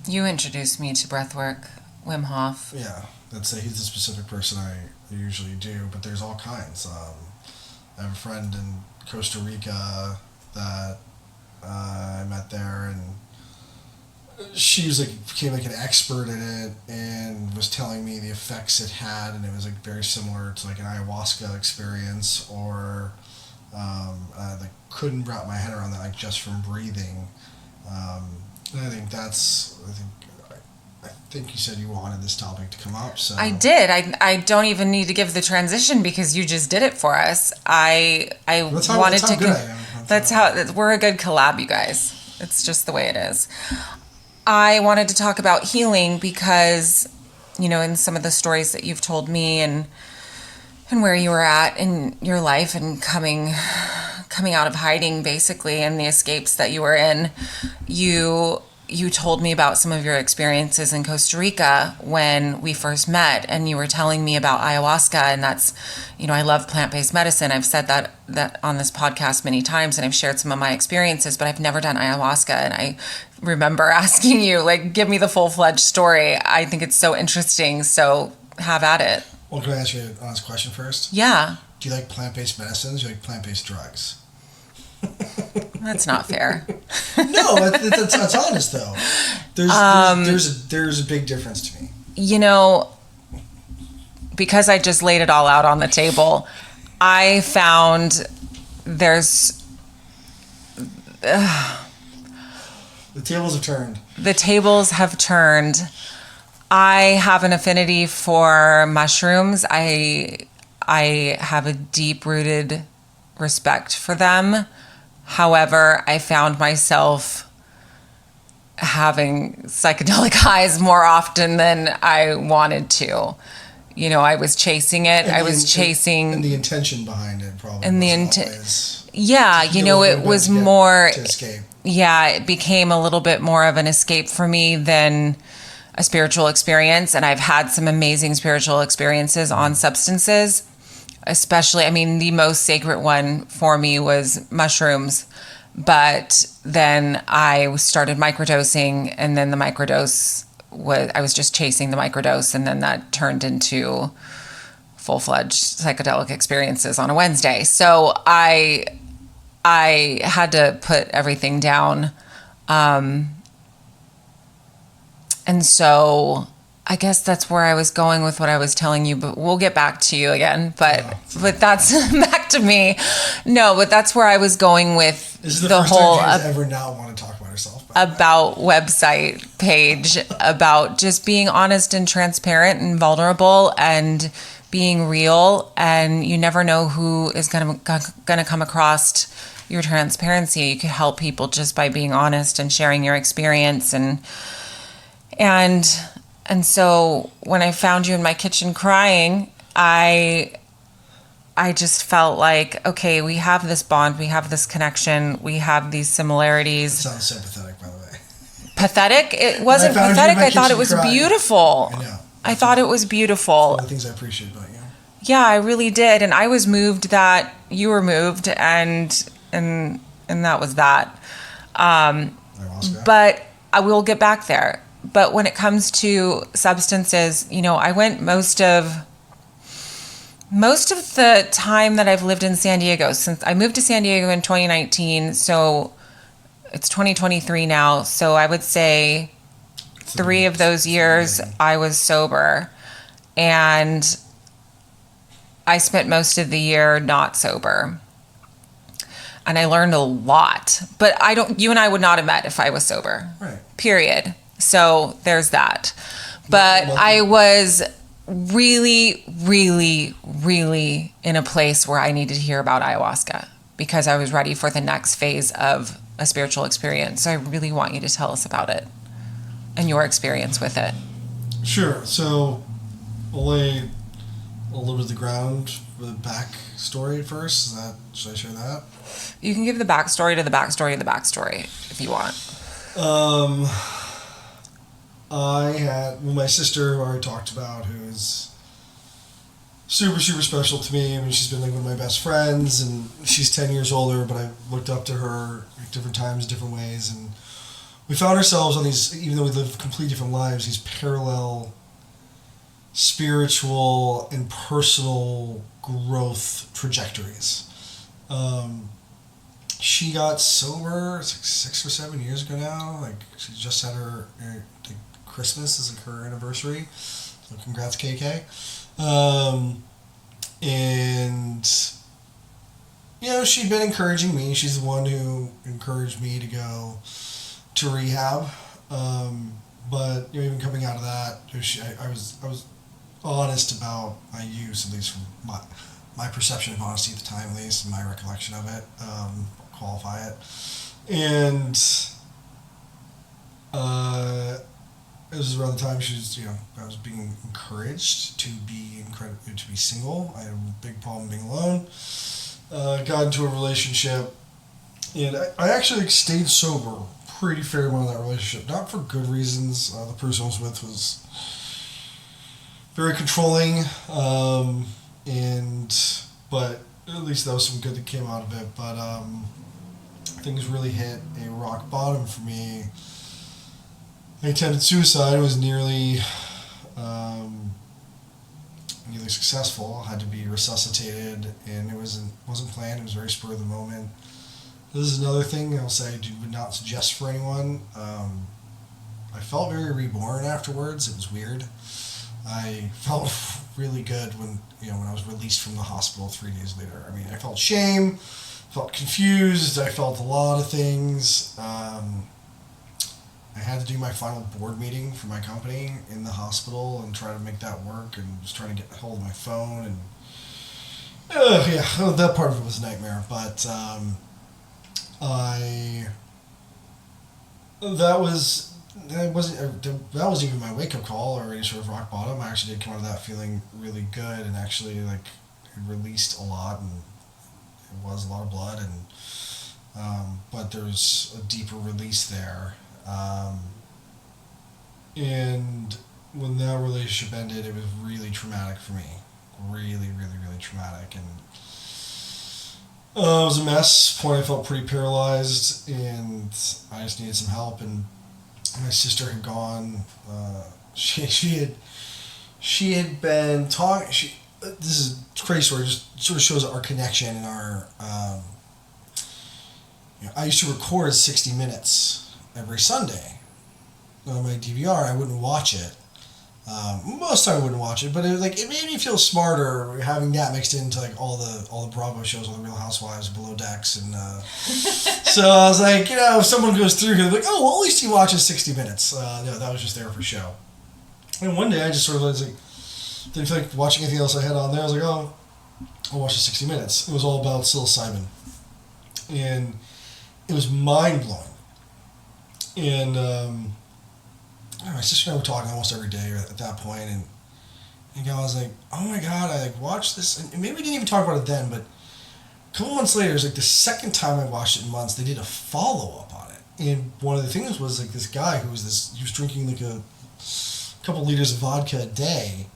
You introduced me to breathwork, Wim Hof. Yeah, he's the specific person I usually do, but there's all kinds. I have a friend in Costa Rica that I met there, and she was became an expert in it and was telling me the effects it had, and it was very similar to an ayahuasca experience, or couldn't wrap my head around that just from breathing. And I think you said you wanted this topic to come up, so I did. I don't even need to give the transition because you just did it for us. That's how good I am. That's how we're a good collab, you guys. It's just the way it is. I wanted to talk about healing because, in some of the stories that you've told me and where you were at in your life and coming out of hiding, basically, and the escapes that you were in, you told me about some of your experiences in Costa Rica when we first met, and you were telling me about ayahuasca, and that's, I love plant-based medicine. I've said that on this podcast many times, and I've shared some of my experiences, but I've never done ayahuasca, and I remember asking you, give me the full-fledged story. I think it's so interesting, so have at it. Well, can I ask you an honest question first? Yeah. Do you like plant-based medicines or do you like plant-based drugs? That's not fair. No, that's honest though. There's a big difference to me. Because I just laid it all out on the table, I found there's the tables have turned. The tables have turned. I have an affinity for mushrooms. I have a deep-rooted respect for them. However, I found myself having psychedelic highs more often than I wanted to. I was chasing it. And the intention behind it probably. And the intent. Yeah, it was more. To escape. Yeah, it became a little bit more of an escape for me than a spiritual experience. And I've had some amazing spiritual experiences on substances. Especially, the most sacred one for me was mushrooms, but then I started microdosing, and then the microdose I was just chasing the microdose, and then that turned into full-fledged psychedelic experiences on a Wednesday. So I had to put everything down, and so I guess that's where I was going with what I was telling you, but we'll get back to you again. But that's back to me. No, but that's where I was going with the whole time ever not want to talk about herself. About website page, about just being honest and transparent and vulnerable and being real. And you never know who is going to come across your transparency. You could help people just by being honest and sharing your experience And so when I found you in my kitchen crying, I just felt like, okay, we have this bond, we have this connection, we have these similarities. It sounds so pathetic, by the way. Pathetic? It wasn't pathetic. I thought it was beautiful. I know. I thought it was beautiful. One of the things I appreciate about you. Yeah, I really did. And I was moved that you were moved, and that was that. But I will get back there. But when it comes to substances, I went most of the time that I've lived in San Diego, since I moved to San Diego in 2019, so it's 2023 now. So I would say 3 of those years I was sober, and I spent most of the year not sober. And I learned a lot, but you and I would not have met if I was sober. Right. Period. So there's that. But I was really, really, really in a place where I needed to hear about ayahuasca because I was ready for the next phase of a spiritual experience. So I really want you to tell us about it. and your experience with it. Sure. So I'll lay a little bit of the ground with a back story at first. Should I share that? You can give the backstory to the backstory to the backstory if you want. I had my sister, who I already talked about, who's super, super special to me. I mean, she's been like one of my best friends, and she's 10 years older, but I looked up to her at different times, different ways, and we found ourselves on these, even though we live completely different lives, these parallel spiritual and personal growth trajectories. She got sober, it's like 6 or 7 years ago now. Like, she just had her like, Christmas is like her anniversary. So congrats, KK. And you know, she'd been encouraging me. She's the one who encouraged me to go to rehab. But you know, even coming out of that, I was honest about my use, at least from my perception of honesty at the time, at least, and my recollection of it. Qualify it, and it was around the time she was, you know, I was being encouraged to be single. I had a big problem being alone. Got into a relationship, and I actually stayed sober pretty fair amount of that relationship. Not for good reasons. The person I was with was very controlling, but at least that was some good that came out of it. But things really hit a rock bottom for me. I attempted suicide. It was nearly successful. I had to be resuscitated, and it wasn't planned. It was very spur of the moment. This is another thing I'll say I would not suggest for anyone. I felt very reborn afterwards. It was weird. I felt really good when I was released from the hospital 3 days later. I mean, I felt shame, felt confused. I felt a lot of things. I had to do my final board meeting for my company in the hospital and try to make that work, and was trying to get a hold of my phone, and that part of it was a nightmare. But that wasn't even my wake up call or any sort of rock bottom. I actually did come out of that feeling really good, and actually like it released a lot, and it was a lot of blood, and but there's a deeper release there. And when that relationship ended, it was really traumatic for me. Really, really, really traumatic. And it was a mess. At one point I felt pretty paralyzed, and I just needed some help. And my sister had gone. She had been talking. This is a crazy story. Just sort of shows our connection and our. I used to record 60 Minutes every Sunday on my DVR. I wouldn't watch it. Most time I wouldn't watch it, but it made me feel smarter having that mixed into like all the Bravo shows, all the Real Housewives, Below Decks, and so I was like, if someone goes through here, like, oh, well, at least he watches 60 Minutes. No, that was just there for show. And one day I just sort of was like, didn't feel like watching anything else I had on there. I was like, oh, I'll watch the 60 Minutes. It was all about psilocybin, and it was mind blowing. And my sister and I were talking almost every day at that point, and I was like, oh my god, I watched this, and maybe we didn't even talk about it then, but a couple months later, it was like the second time I watched it in months, they did a follow-up on it. And one of the things was like this guy he was drinking like a couple liters of vodka a day.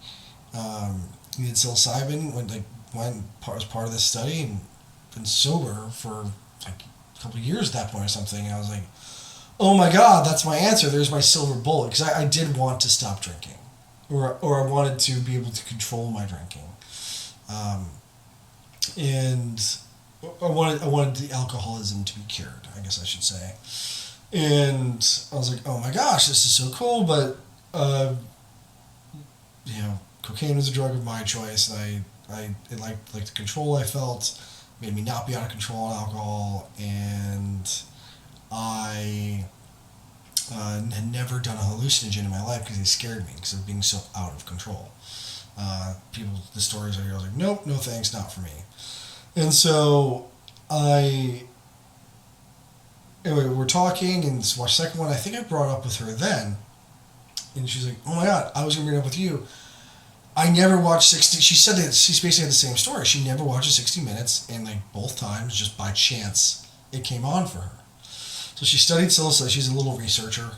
He did psilocybin, went as part of this study, and been sober for like a couple of years at that point or something. And I was like, oh my god, that's my answer. There's my silver bullet. Because I did want to stop drinking. Or I wanted to be able to control my drinking. And I wanted the alcoholism to be cured, I guess I should say. And I was like, oh my gosh, this is so cool, but cocaine was a drug of my choice, and it liked the control I felt, made me not be out of control on alcohol, and I had never done a hallucinogen in my life because they scared me because of being so out of control. The stories I hear, I was like, nope, no thanks, not for me. And so anyway, we're talking, and this second one, I think I brought up with her then, and she's like, oh my God, I was going to bring it up with you. I never watched 60. She said that she's basically had the same story. She never watched 60 Minutes, and like both times, just by chance, it came on for her. So she studied psilocybin. She's a little researcher.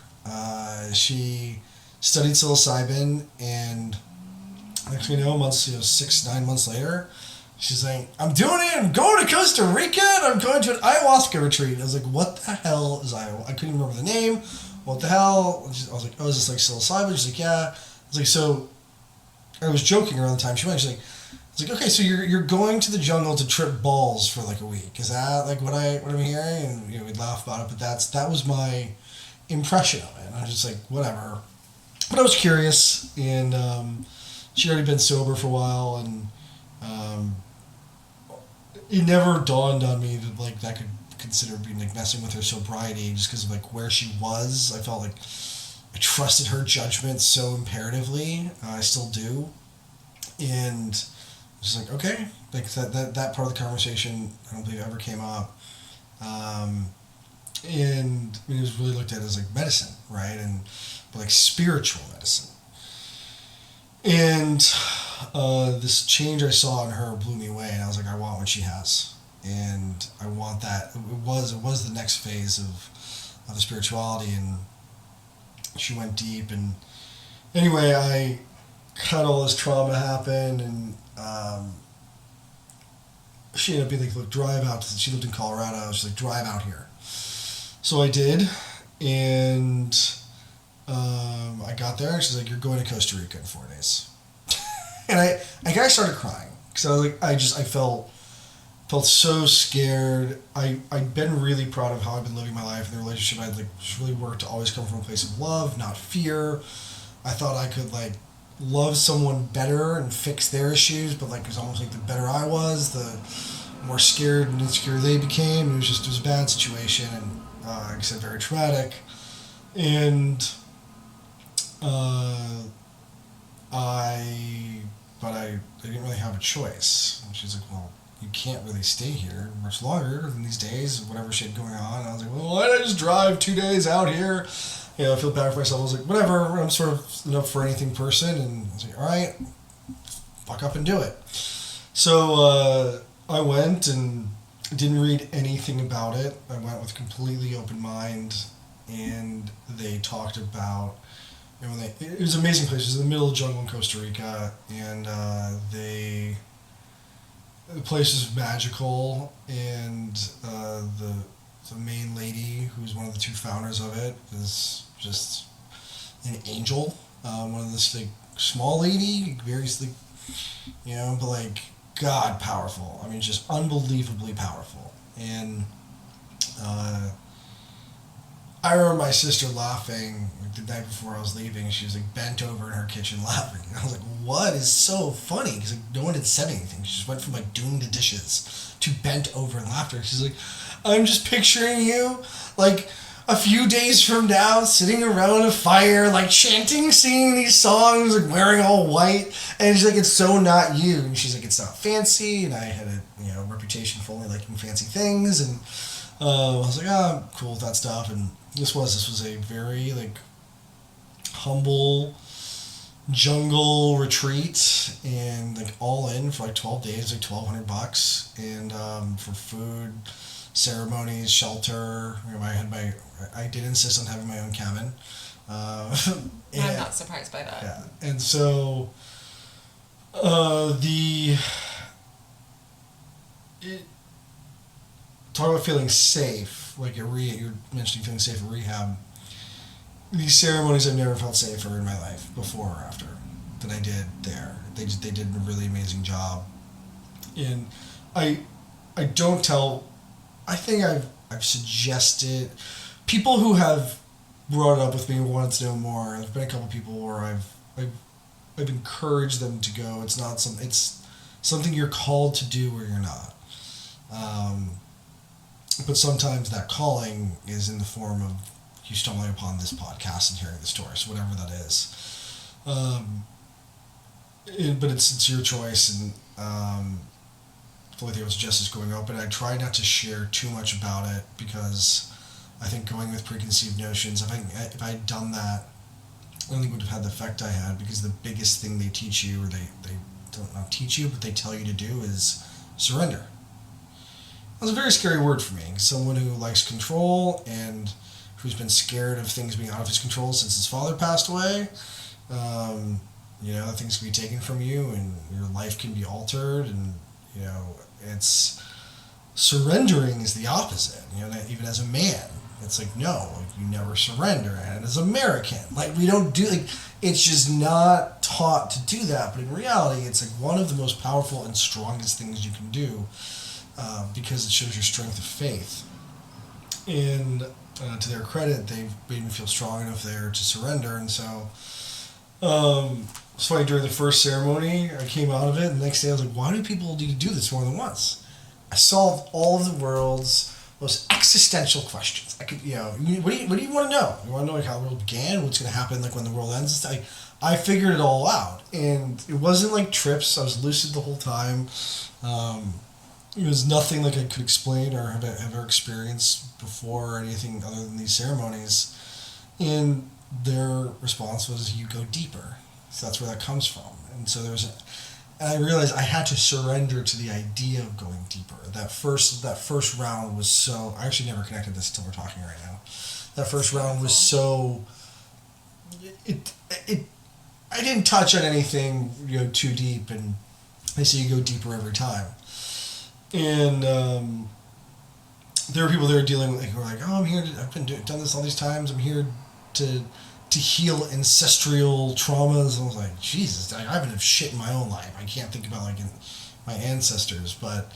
She studied psilocybin, and next thing you know, 9 months later, she's like, I'm doing it. I'm going to Costa Rica, and I'm going to an ayahuasca retreat. I was like, what the hell is ayahuasca? I couldn't remember the name. What the hell? I was like, oh, is this like psilocybin? She's like, yeah. I was like, so I was joking around the time she went. She's like, I was like, okay, so you're going to the jungle to trip balls for like a week. Is that like what I'm hearing? And you know, we'd laugh about it, but that was my impression of it. And I was just like, whatever. But I was curious, and she'd already been sober for a while, and it never dawned on me that like that could consider being like messing with her sobriety just because of like where she was. I felt like I trusted her judgment so imperatively. I still do, and it's like, okay, like that part of the conversation I don't believe ever came up, and I mean, it was really looked at as like medicine, right, and but like spiritual medicine. And this change I saw in her blew me away, and I was like, I want what she has, and I want that. It was the next phase of the spirituality, and she went deep. And anyway, I had all this trauma happen, and she ended up being like, look, drive out. She lived in Colorado. She's like, drive out here. So I did, and I got there, and she's like, you're going to Costa Rica in 4 days. And I kind of started crying because I was like, I felt so scared. I'd been really proud of how I've been living my life in the relationship. I'd like just really worked to always come from a place of love, not fear. I thought I could like love someone better and fix their issues, but like it was almost like the better I was, the more scared and insecure they became. It was a bad situation, and like I said, very traumatic. And I didn't really have a choice. And she's like, well, you can't really stay here much longer in these days, whatever shit going on. And I was like, well, why did I just drive 2 days out here? You know, I feel bad for myself. I was like, whatever, I'm sort of an up for anything person. And I was like, all right, fuck up and do it. So I went and didn't read anything about it. I went with a completely open mind, and they talked about, you know, it was an amazing place. It was in the middle of the jungle in Costa Rica, and the place is magical, and the main lady, who's one of the two founders of it, is just an angel. One of this like small lady, very like, you know, but like God powerful. I mean, just unbelievably powerful. And I remember my sister laughing like, the night before I was leaving. She was like bent over in her kitchen laughing. And I was like, what is so funny? Because like, no one had said anything. She just went from like doing the dishes to bent over and laughter. She's like, I'm just picturing you like a few days from now sitting around a fire, like chanting, singing these songs, like wearing all white. And she's like, it's so not you. And she's like, it's not fancy. And I had a reputation for only liking fancy things. And I was like, I'm cool with that stuff. And this was a very like humble jungle retreat, and like all in for like 12 days, like $1,200, and for food, ceremonies, shelter. I did insist on having my own cabin. I'm not surprised by that. Yeah, and so talk about feeling safe. Like you're mentioning feeling safe at rehab. These ceremonies, I've never felt safer in my life before or after than I did there. They did a really amazing job, and I don't tell. I think I've suggested people who have brought it up with me wanted to know more. There's been a couple people where I've encouraged them to go. It's something you're called to do or you're not. But sometimes that calling is in the form of you stumbling upon this podcast and hearing the story, so whatever that is. But it's your choice, and I feel like it was just as going open. I try not to share too much about it because I think going with preconceived notions, if I had done that, I don't think would have had the effect I had, because the biggest thing they teach you, or they don't not teach you, but they tell you to do, is surrender. That's a very scary word for me. Someone who likes control and who's been scared of things being out of his control since his father passed away. Things can be taken from you, and your life can be altered, and it's surrendering is the opposite. Even as a man, it's like, no, you never surrender. And as American, we don't do, it's just not taught to do that. But in reality, it's one of the most powerful and strongest things you can do, because it shows your strength of faith. And to their credit, they've made me feel strong enough there to surrender. And so, it's funny, during the first ceremony, I came out of it, and the next day I was like, why do people need to do this more than once? I solved all of the world's most existential questions. I could, what do you want to know? You want to know how the world began, what's going to happen when the world ends? I figured it all out, and it wasn't like trips. I was lucid the whole time. It was nothing I could explain or have ever experienced before, or anything other than these ceremonies. And their response was, you go deeper. So that's where that comes from. And so and I realized I had to surrender to the idea of going deeper. That first round was so, I actually never connected this until we're talking right now. That first round was so, I didn't touch on anything too deep, and they say you go deeper every time. And there were people there dealing with, who were like, oh, I've done this all these times, I'm here to heal ancestral traumas. And I was like, Jesus, I haven't had shit in my own life. I can't think about my ancestors, but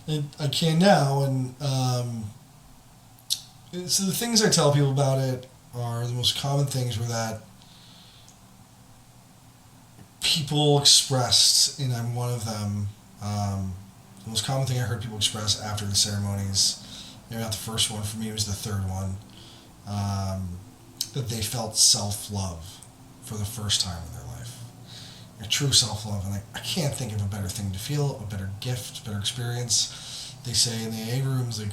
I can now. And so the things I tell people about it are, the most common things were that people expressed, and I'm one of them, the most common thing I heard people express after the ceremonies, maybe not the first one, for me it was the third one, that they felt self-love for the first time in their life. True self-love. And I can't think of a better thing to feel, a better gift, a better experience. They say in the AA rooms,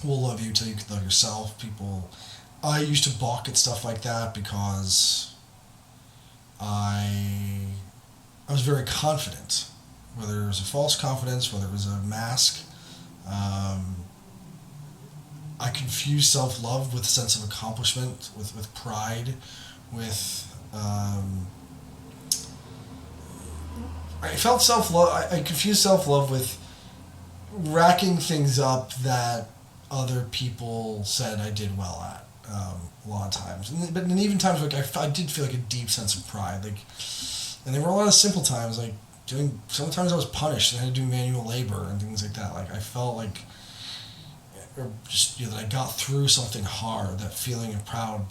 we'll love you till you can love yourself. I used to balk at stuff like that because I was very confident. Whether it was a false confidence, whether it was a mask, I confused self-love with a sense of accomplishment, with pride, with... I felt self-love... I confused self-love with racking things up that other people said I did well at, a lot of times. But even times I did feel a deep sense of pride. And there were a lot of simple times, sometimes I was punished and I had to do manual labor and things like that. I felt or just that I got through something hard. That feeling of proud,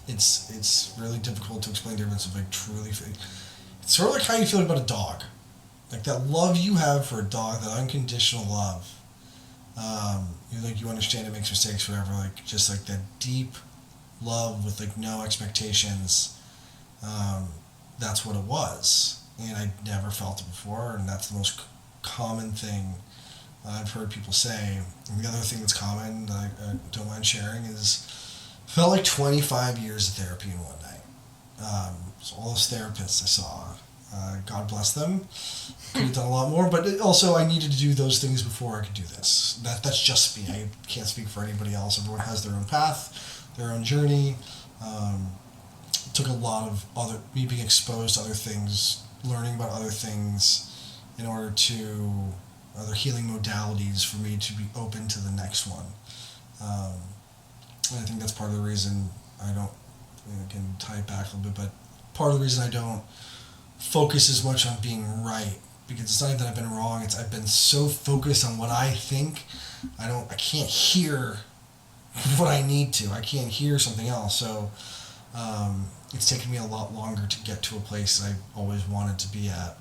it's really difficult to explain the difference of truly. It's sort of like how you feel about a dog, that love you have for a dog, that unconditional love. You understand it makes mistakes forever. Just that deep love with no expectations. That's what it was, and I never felt it before, and that's the most common thing I've heard people say. And the other thing that's common that I don't mind sharing is, it felt like 25 years of therapy in one night. So all those therapists I saw, God bless them. Could have done a lot more, but also I needed to do those things before I could do this. That's just me. I can't speak for anybody else. Everyone has their own path, their own journey. It took a lot of me being exposed to other things, learning about other things, in order to other healing modalities for me to be open to the next one. And I think that's part of the reason I don't, I can tie it back a little bit, but part of the reason I don't focus as much on being right, because it's not even that I've been wrong, it's I've been so focused on what I think, I can't hear what I need to. I can't hear something else. So it's taken me a lot longer to get to a place I always wanted to be at.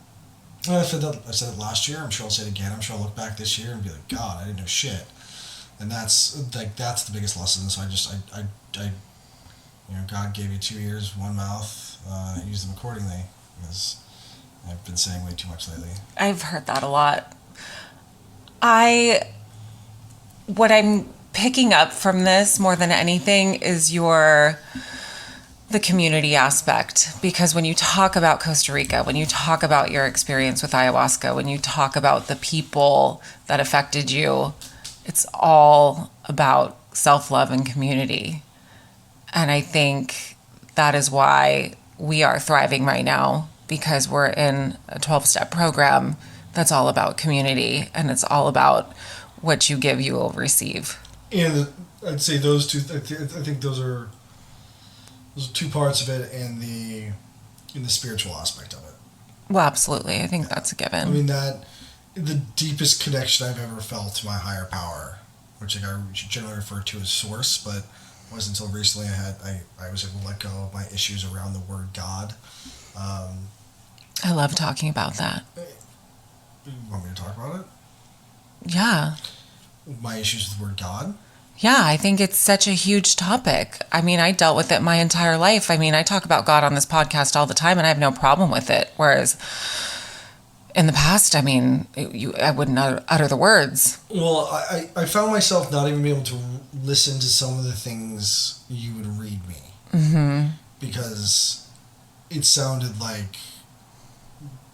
And I said it last year. I'm sure I'll say it again. I'm sure I'll look back this year and be like, God, I didn't know shit. And that's the biggest lesson. So I God gave you 2 ears, one mouth. Use them accordingly, because I've been saying way too much lately. I've heard that a lot. What I'm picking up from this more than anything is your the community aspect, because when you talk about Costa Rica, when you talk about your experience with ayahuasca, when you talk about the people that affected you, it's all about self-love and community. And I think that is why we are thriving right now, because we're in a 12-step program that's all about community, and it's all about what you give, you will receive. And I'd say those two. I think those are two parts of it, and the spiritual aspect of it. Well, absolutely. I think that's a given. I mean, that the deepest connection I've ever felt to my higher power, which I generally refer to as source, but it wasn't until recently I was able to let go of my issues around the word God. I love talking about that. You want me to talk about it? Yeah. My issues with the word God? Yeah, I think it's such a huge topic. I mean, I dealt with it my entire life. I mean, I talk about God on this podcast all the time, and I have no problem with it. Whereas in the past, I mean, I wouldn't utter the words. Well, I found myself not even being able to listen to some of the things you would read me. Mm-hmm. Because it sounded like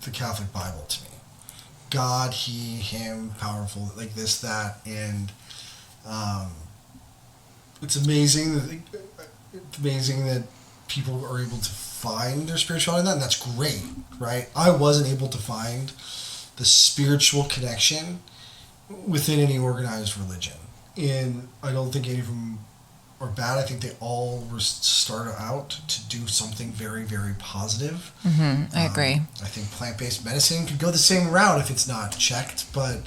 the Catholic Bible to me. God, he, him, powerful, like this, that, and it's amazing that people are able to find their spirituality in that, and that's great, right? I wasn't able to find the spiritual connection within any organized religion, and I don't think any of them are bad. I think they all were started out to do something very, very positive. Mm-hmm. I agree. I think plant-based medicine could go the same route if it's not checked, but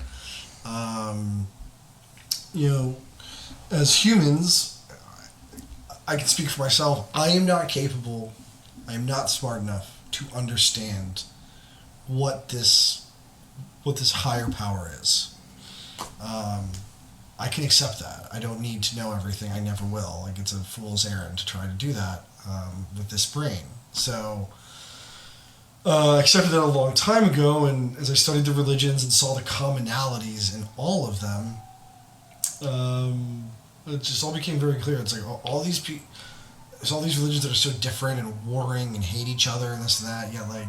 as humans, I can speak for myself. I am not capable, I am not smart enough to understand what this higher power is. I can accept that. I don't need to know everything. I never will. Like, it's a fool's errand to try to do that with this brain. So I accepted that a long time ago, and as I studied the religions and saw the commonalities in all of them, it just all became very clear. It's like all these there's all these religions that are so different and warring and hate each other and this and that. Yeah, like,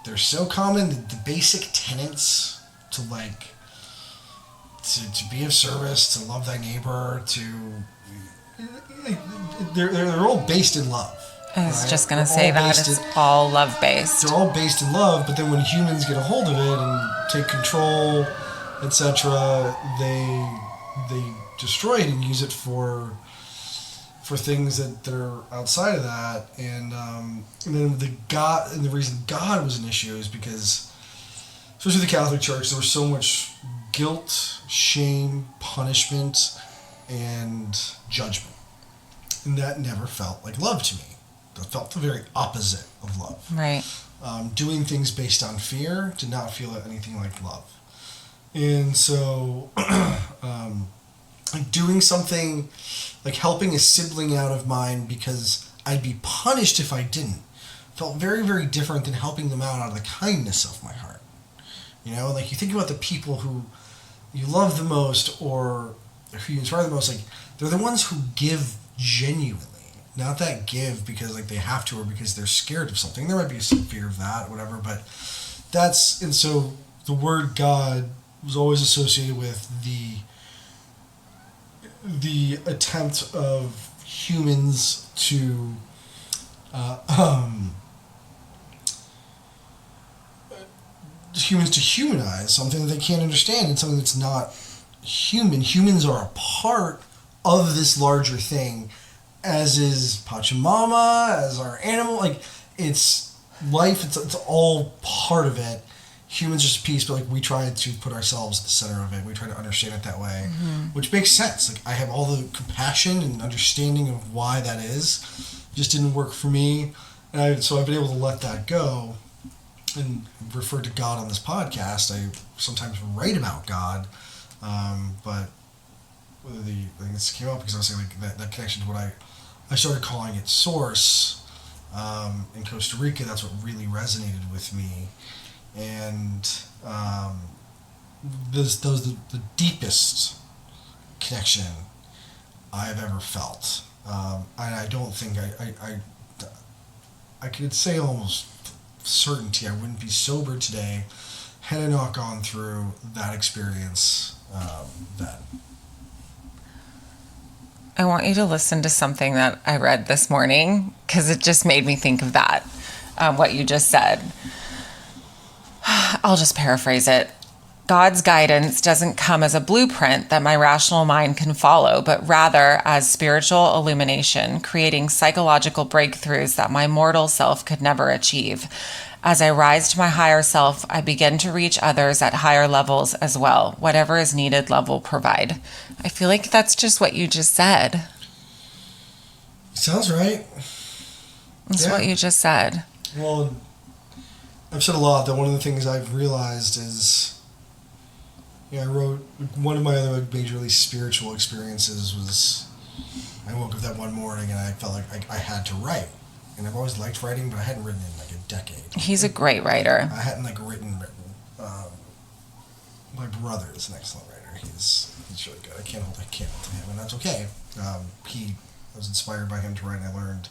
they're so common. The basic tenets to to be of service, to love thy neighbor, they're all based in love. I was right? just going to say that it's all love-based. They're all based in love, but then when humans get a hold of it and take control, etc., they destroy it and use it for things that are outside of that. And then the reason God was an issue is because, especially the Catholic Church, there was so much guilt, shame, punishment, and judgment. And that never felt like love to me. It felt the very opposite of love. Right. Doing things based on fear did not feel anything like love. And so doing something like helping a sibling out of mine because I'd be punished if I didn't felt very, very different than helping them out of the kindness of my heart. You know, like, you think about the people who you love the most or who you inspire the most, like, they're the ones who give genuinely. Not that give because, like, they have to or because they're scared of something. There might be some fear of that, whatever, but and so the word God was always associated with the attempt of humans to humanize something that they can't understand and something that's not human. Humans are a part of this larger thing, as is Pachamama, as our animal. Like, it's life, it's all part of it. Humans are just a piece, but, like, we try to put ourselves at the center of it. We try to understand it that way, which makes sense. Like, I have all the compassion and understanding of why that is. It just didn't work for me. And so I've been able to let that go and refer to God on this podcast. I sometimes write about God, but this came up because I was saying, like, that connection to what I started calling it source. In Costa Rica, that's what really resonated with me. And those the deepest connection I've ever felt. And I don't think I could say almost certainty I wouldn't be sober today had I not gone through that experience then. I want you to listen to something that I read this morning because it just made me think of that, what you just said. I'll just paraphrase it. God's guidance doesn't come as a blueprint that my rational mind can follow, but rather as spiritual illumination, creating psychological breakthroughs that my mortal self could never achieve. As I rise to my higher self, I begin to reach others at higher levels as well. Whatever is needed, love will provide. I feel like that's just what you just said. Sounds right. That's what you just said. Well, I've said a lot that one of the things I've realized is, I wrote, one of my other majorly spiritual experiences was, I woke up that one morning and I felt like I had to write. And I've always liked writing, but I hadn't written in like a decade. He's a great writer. I hadn't written. My brother is an excellent writer. He's really good. I can't hold to him, and that's okay. I was inspired by him to write, and I learned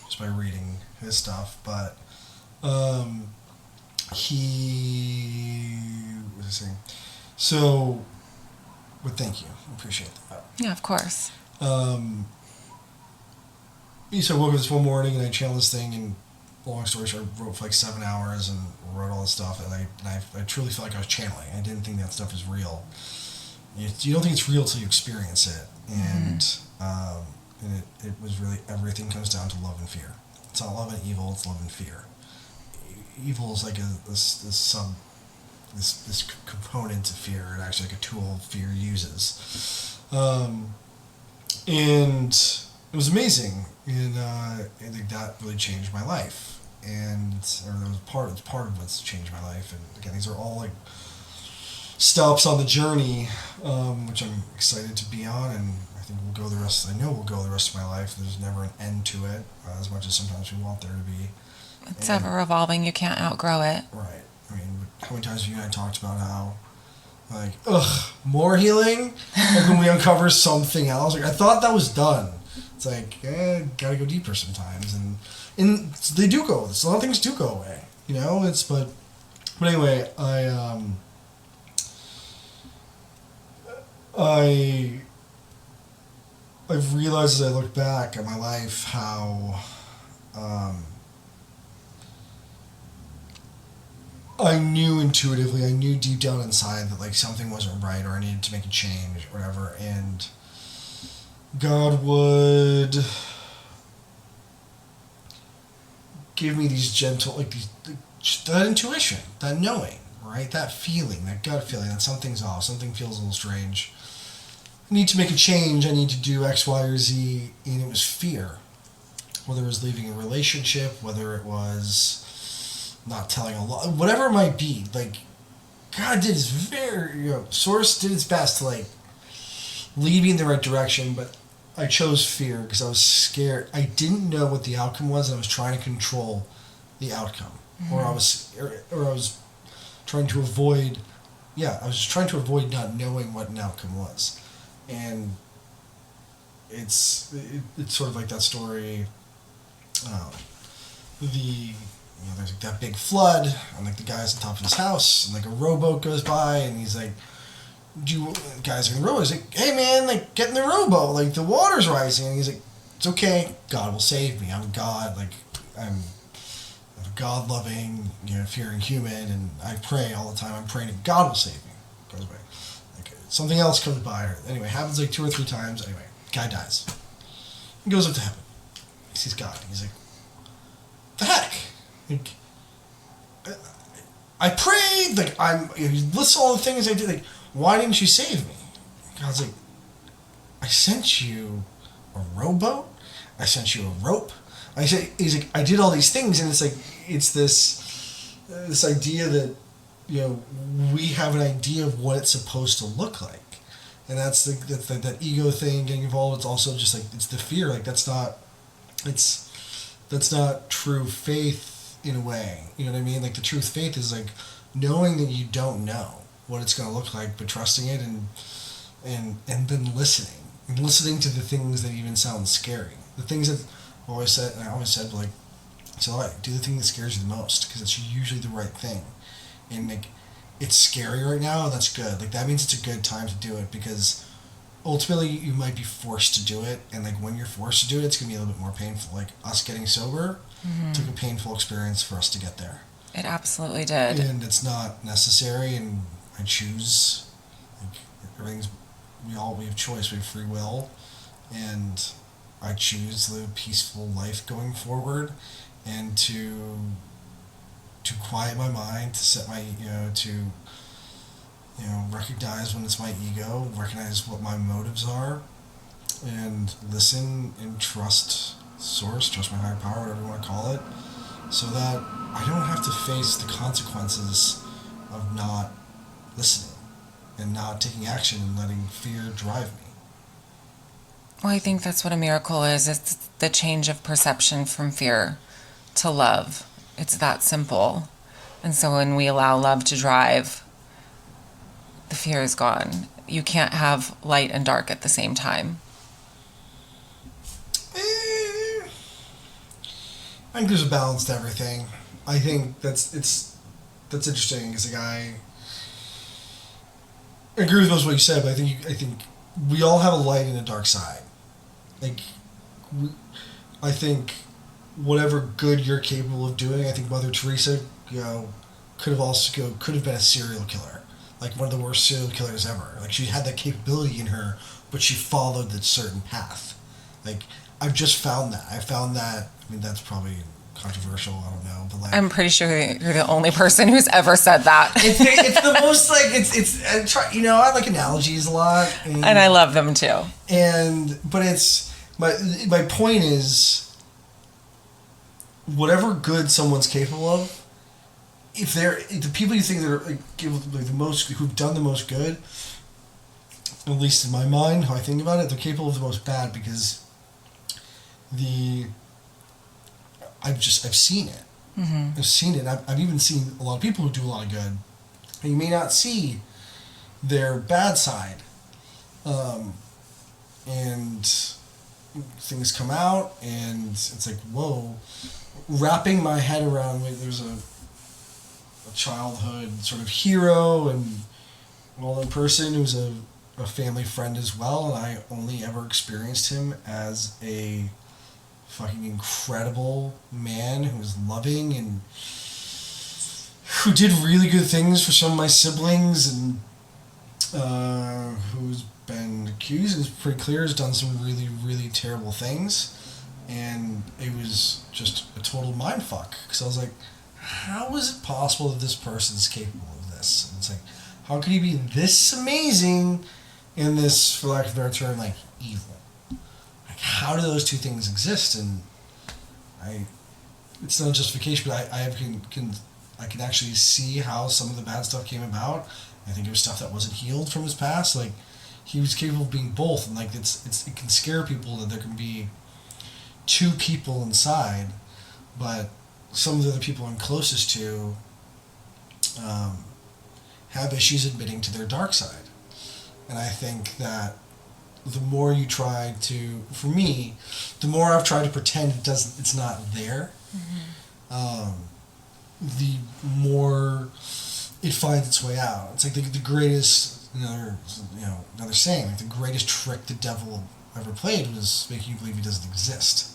just by reading his stuff. But what was I saying? So, but thank you. I appreciate that. Yeah, of course. So I woke up this one morning and I channeled this thing, and long story short, I wrote for like 7 hours and wrote all this stuff, and I truly felt like I was channeling. I didn't think that stuff was real. You don't think it's real until you experience it, and it was really, everything comes down to love and fear. It's not love and evil; it's love and fear. Evil is like this component of fear, and actually like a tool fear uses, and it was amazing, and I think that really changed my life, it's part of what's changed my life. And again, these are all like stops on the journey, which I'm excited to be on, and I think we'll go the rest of my life. There's never an end to it, as much as sometimes we want there to be. It's ever evolving. You can't outgrow it. Right. I mean, how many times have you and I talked about how, like, more healing? Like when we uncover something else. Like, I thought that was done. It's like, gotta go deeper sometimes. And they do go, a lot of things do go away. But anyway, I've realized as I look back at my life how, I knew intuitively, I knew deep down inside that like something wasn't right, or I needed to make a change or whatever, and God would give me these gentle, like that intuition, that knowing, right? That feeling, that gut feeling that something's off, something feels a little strange. I need to make a change, I need to do X, Y, or Z, and it was fear. Whether it was leaving a relationship, whether it was not telling a lie, whatever it might be, like, God did his Source did its best to, like, lead me in the right direction, but I chose fear because I was scared. I didn't know what the outcome was, and I was trying to control the outcome. Mm-hmm. Or I was trying to avoid, I was trying to avoid not knowing what an outcome was. And it's sort of like that story, there's like that big flood, and like the guy's on top of his house, and like a rowboat goes by, and he's like, guys are in the rowboat, he's like, hey man, like get in the rowboat, like the water's rising, and he's like, it's okay, God will save me, I'm God, like I'm a God-loving, fearing human, and I pray all the time, I'm praying that God will save me. Goes away. Like something else comes by, anyway, happens like 2 or 3 times, anyway, guy dies. He goes up to heaven, he sees God, he's like, the heck? Like, I prayed, like, he lists all the things I did, like, why didn't you save me? God's like, I sent you a rowboat, I sent you a rope, he's like, I did all these things, and it's like, it's this idea that, we have an idea of what it's supposed to look like, and that's that ego thing getting involved. It's also just like, it's the fear, like, that's not true faith. In a way, you know what I mean? Like the truth faith is like knowing that you don't know what it's going to look like, but trusting it and then listening and listening to the things that even sound scary. The things that I always said, like, so like, do the thing that scares you the most, because it's usually the right thing. And like, it's scary right now, and that's good. Like, that means it's a good time to do it, because ultimately you might be forced to do it, and like, when you're forced to do it, it's gonna be a little bit more painful. Like, us getting sober took a painful experience for us to get there. It absolutely did. And it's not necessary, and I choose, like, everything's, we have choice, we have free will, and I choose to live a peaceful life going forward, and to quiet my mind, to set my, recognize when it's my ego, recognize what my motives are, and listen and trust source, trust my higher power, whatever you want to call it, so that I don't have to face the consequences of not listening and not taking action and letting fear drive me. Well, I think that's what a miracle is. It's the change of perception from fear to love. It's that simple. And so when we allow love to drive, the fear is gone. You can't have light and dark at the same time. I think there's a balance to everything. I think that's interesting, because like, I agree with most of what you said, but I think we all have a light and a dark side. Like, I think whatever good you're capable of doing, I think Mother Teresa, could have been a serial killer, like one of the worst serial killers ever. Like, she had that capability in her, but she followed that certain path. Like, I've just found that. I mean, that's probably controversial. I don't know, but like, I'm pretty sure you're the only person who's ever said that. it's the most like I like analogies a lot, and I love them too. But it's my point is, whatever good someone's capable of, if the people you think that are like the most, who've done the most good, at least in my mind, how I think about it, they're capable of the most bad, because I've seen it. Mm-hmm. I've seen it. I've even seen a lot of people who do a lot of good, and you may not see their bad side, and things come out, and it's like, whoa. Wrapping my head around, there's a childhood sort of hero and well-known person who's a family friend as well, and I only ever experienced him as a fucking incredible man who was loving and who did really good things for some of my siblings, and who's been accused, and it's pretty clear has done some really, really terrible things. And it was just a total mindfuck, because I was like, how is it possible that this person's capable of this? And it's like, how could he be this amazing and this, for lack of a better term, like, evil? Like, how do those two things exist? And it's not a justification, but I can actually see how some of the bad stuff came about. I think it was stuff that wasn't healed from his past. Like, he was capable of being both, and like, it can scare people that there can be two people inside, but some of the other people I'm closest to have issues admitting to their dark side. And I think that the more you try to, for me, the more I've tried to pretend it's not there, the more it finds its way out. It's like the greatest, another saying, like, the greatest trick the devil ever played was making you believe he doesn't exist.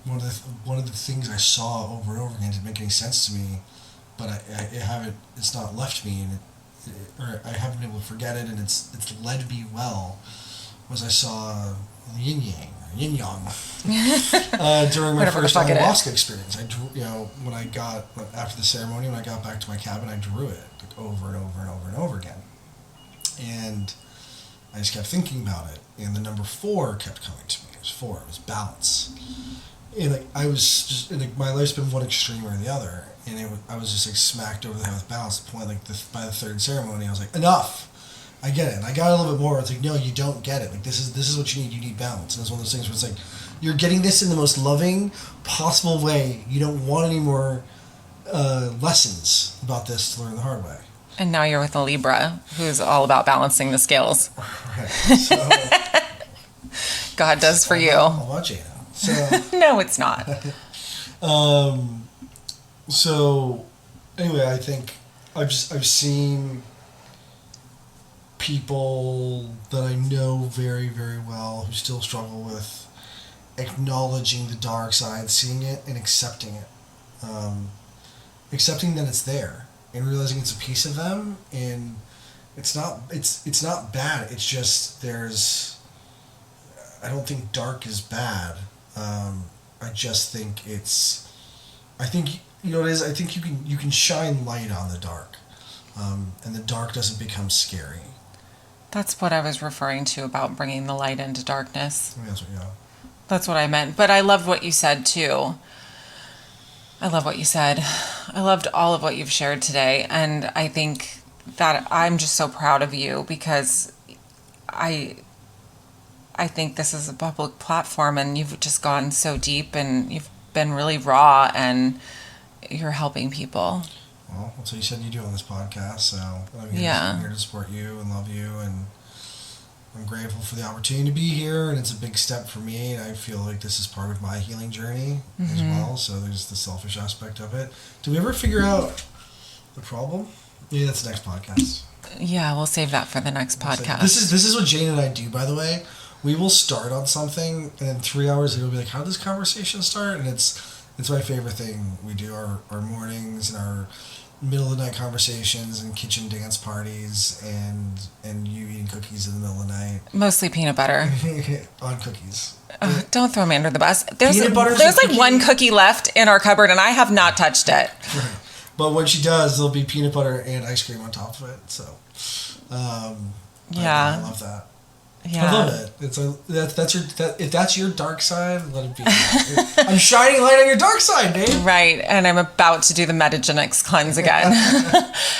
One of the things I saw over and over again didn't make any sense to me, but it's not left me, and or I haven't been able to forget it, and it's led me well, was I saw yin yang during my first ayahuasca experience. I drew, when I got, after the ceremony, when I got back to my cabin, I drew it like over and over and over and over again, and I just kept thinking about it, and the number 4 kept coming to me. It was 4. It was balance, and like, I was just, and like, my life's been one extreme or the other, and I was just like smacked over the head with balance. At the point, like, by the 3rd ceremony, I was like, enough. I get it. And I got a little bit more. It's like, no, you don't get it. Like, this is what you need. You need balance. And it's one of those things where it's like, you're getting this in the most loving possible way. You don't want any more lessons about this to learn the hard way. And now you're with a Libra, who's all about balancing the scales. Right. So, God does for you. all about Jada. So, No, it's not. so anyway, I think I've seen people that I know very, very well who still struggle with acknowledging the dark side, seeing it and accepting it. Accepting that it's there and realizing it's a piece of them, and it's not bad. It's just I don't think dark is bad. I just think I think you know what it is. I think you can shine light on the dark, and the dark doesn't become scary. That's what I was referring to about bringing the light into darkness. I mean, That's what I meant. But I loved what you said, too. I love what you said. I loved all of what you've shared today. And I think that I'm just so proud of you because I think this is a public platform and you've just gone so deep and you've been really raw and you're helping people. Well, that's what you said you do on this podcast, so I'm here to support you and love you, and I'm grateful for the opportunity to be here, and it's a big step for me, and I feel like this is part of my healing journey as well, so there's the selfish aspect of it. Did we ever figure out the problem? Maybe that's the next podcast. Yeah, we'll save that for the next podcast. This is what Jane and I do, by the way. We will start on something, and in 3 hours it'll be like, how did this conversation start? And it's my favorite thing. We do our mornings and our middle of the night conversations and kitchen dance parties and you eating cookies in the middle of the night. Mostly peanut butter. On cookies. Don't throw me under the bus. There's There's like one cookie left in our cupboard and I have not touched it. Right. But when she does, there'll be peanut butter and ice cream on top of it. So, yeah. I love that. Yeah. I love it. If that's your dark side, let it be. I'm shining light on your dark side, Dave. Right, and I'm about to do the metagenics cleanse again.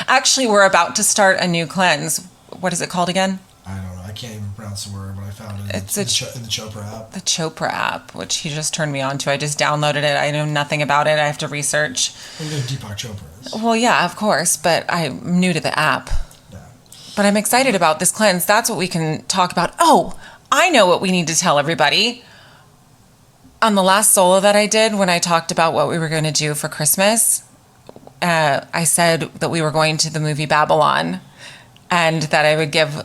Actually, we're about to start a new cleanse. What is it called again? I don't know. I can't even pronounce the word, but I found it in the Chopra app. The Chopra app, which he just turned me on to. I just downloaded it. I know nothing about it. I have to research. You know who Deepak Chopra is. Well, yeah, of course, but I'm new to the app. But I'm excited about this cleanse. That's what we can talk about. Oh, I know what we need to tell everybody. On the last solo that I did, when I talked about what we were going to do for Christmas, I said that we were going to the movie Babylon and that I would give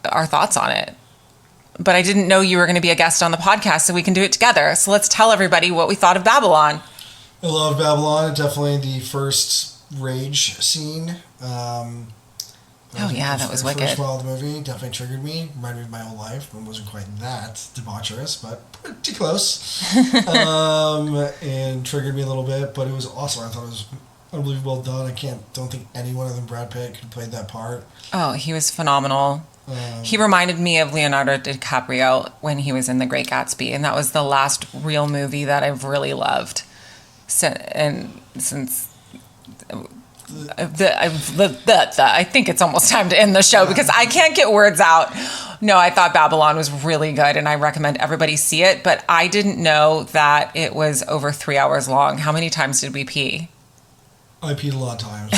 our thoughts on it. But I didn't know you were going to be a guest on the podcast, so we can do it together. So let's tell everybody what we thought of Babylon. I love Babylon. Definitely the first rage scene. That was wicked. First while the movie definitely triggered me. Reminded me of my whole life. It wasn't quite that debaucherous, but pretty close. And triggered me a little bit, but it was awesome. I thought it was unbelievably well done. Don't think anyone other than Brad Pitt could have played that part. Oh, he was phenomenal. He reminded me of Leonardo DiCaprio when he was in The Great Gatsby, and that was the last real movie that I've really loved. I think it's almost time to end the show because I can't get words out. No, I thought Babylon was really good, and I recommend everybody see it, but I didn't know that it was over 3 hours long. How many times did we pee? I peed a lot of times.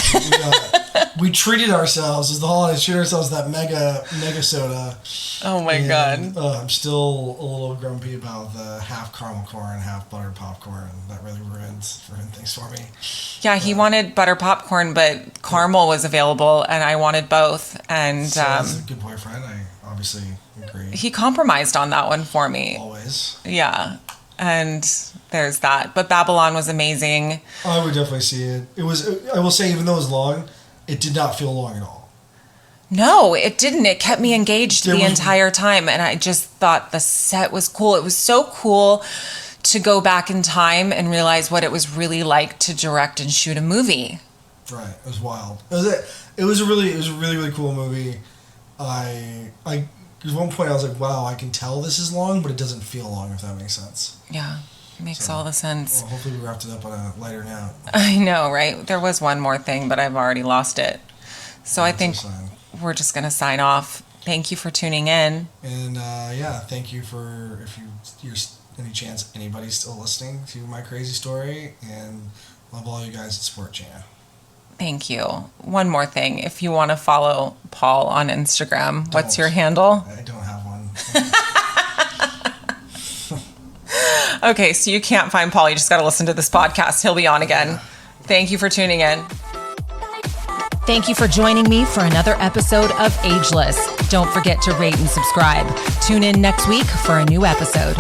We treated ourselves as the holidays. Treated ourselves that mega soda. Oh my god! I'm still a little grumpy about the half caramel corn, half buttered popcorn. That really ruined things for me. Yeah, he wanted butter popcorn, but caramel was available, and I wanted both. And so that's a good boyfriend. I obviously agree. He compromised on that one for me. Always. Yeah. And there's that. But Babylon was amazing. I would definitely see it. It was. I will say, even though it was long, it did not feel long at all. No, it didn't. It kept me engaged the entire time. And I just thought the set was cool. It was so cool to go back in time and realize what it was really like to direct and shoot a movie. Right. It was wild. It was a really cool movie. There's one point I was like, wow, I can tell this is long, but it doesn't feel long, if that makes sense. Yeah, it makes all the sense. Well, hopefully we wrapped it up on a lighter note. I know, right? There was one more thing, but I've already lost it. So I think we're just going to sign off. Thank you for tuning in. And thank you for, if you're any chance anybody's still listening to my crazy story, and love all you guys that support Jana. Thank you. One more thing. If you want to follow Paul on Instagram, what's your handle? I don't have one. Okay, so you can't find Paul. You just got to listen to this podcast. He'll be on again. Thank you for tuning in. Thank you for joining me for another episode of Ageless. Don't forget to rate and subscribe. Tune in next week for a new episode.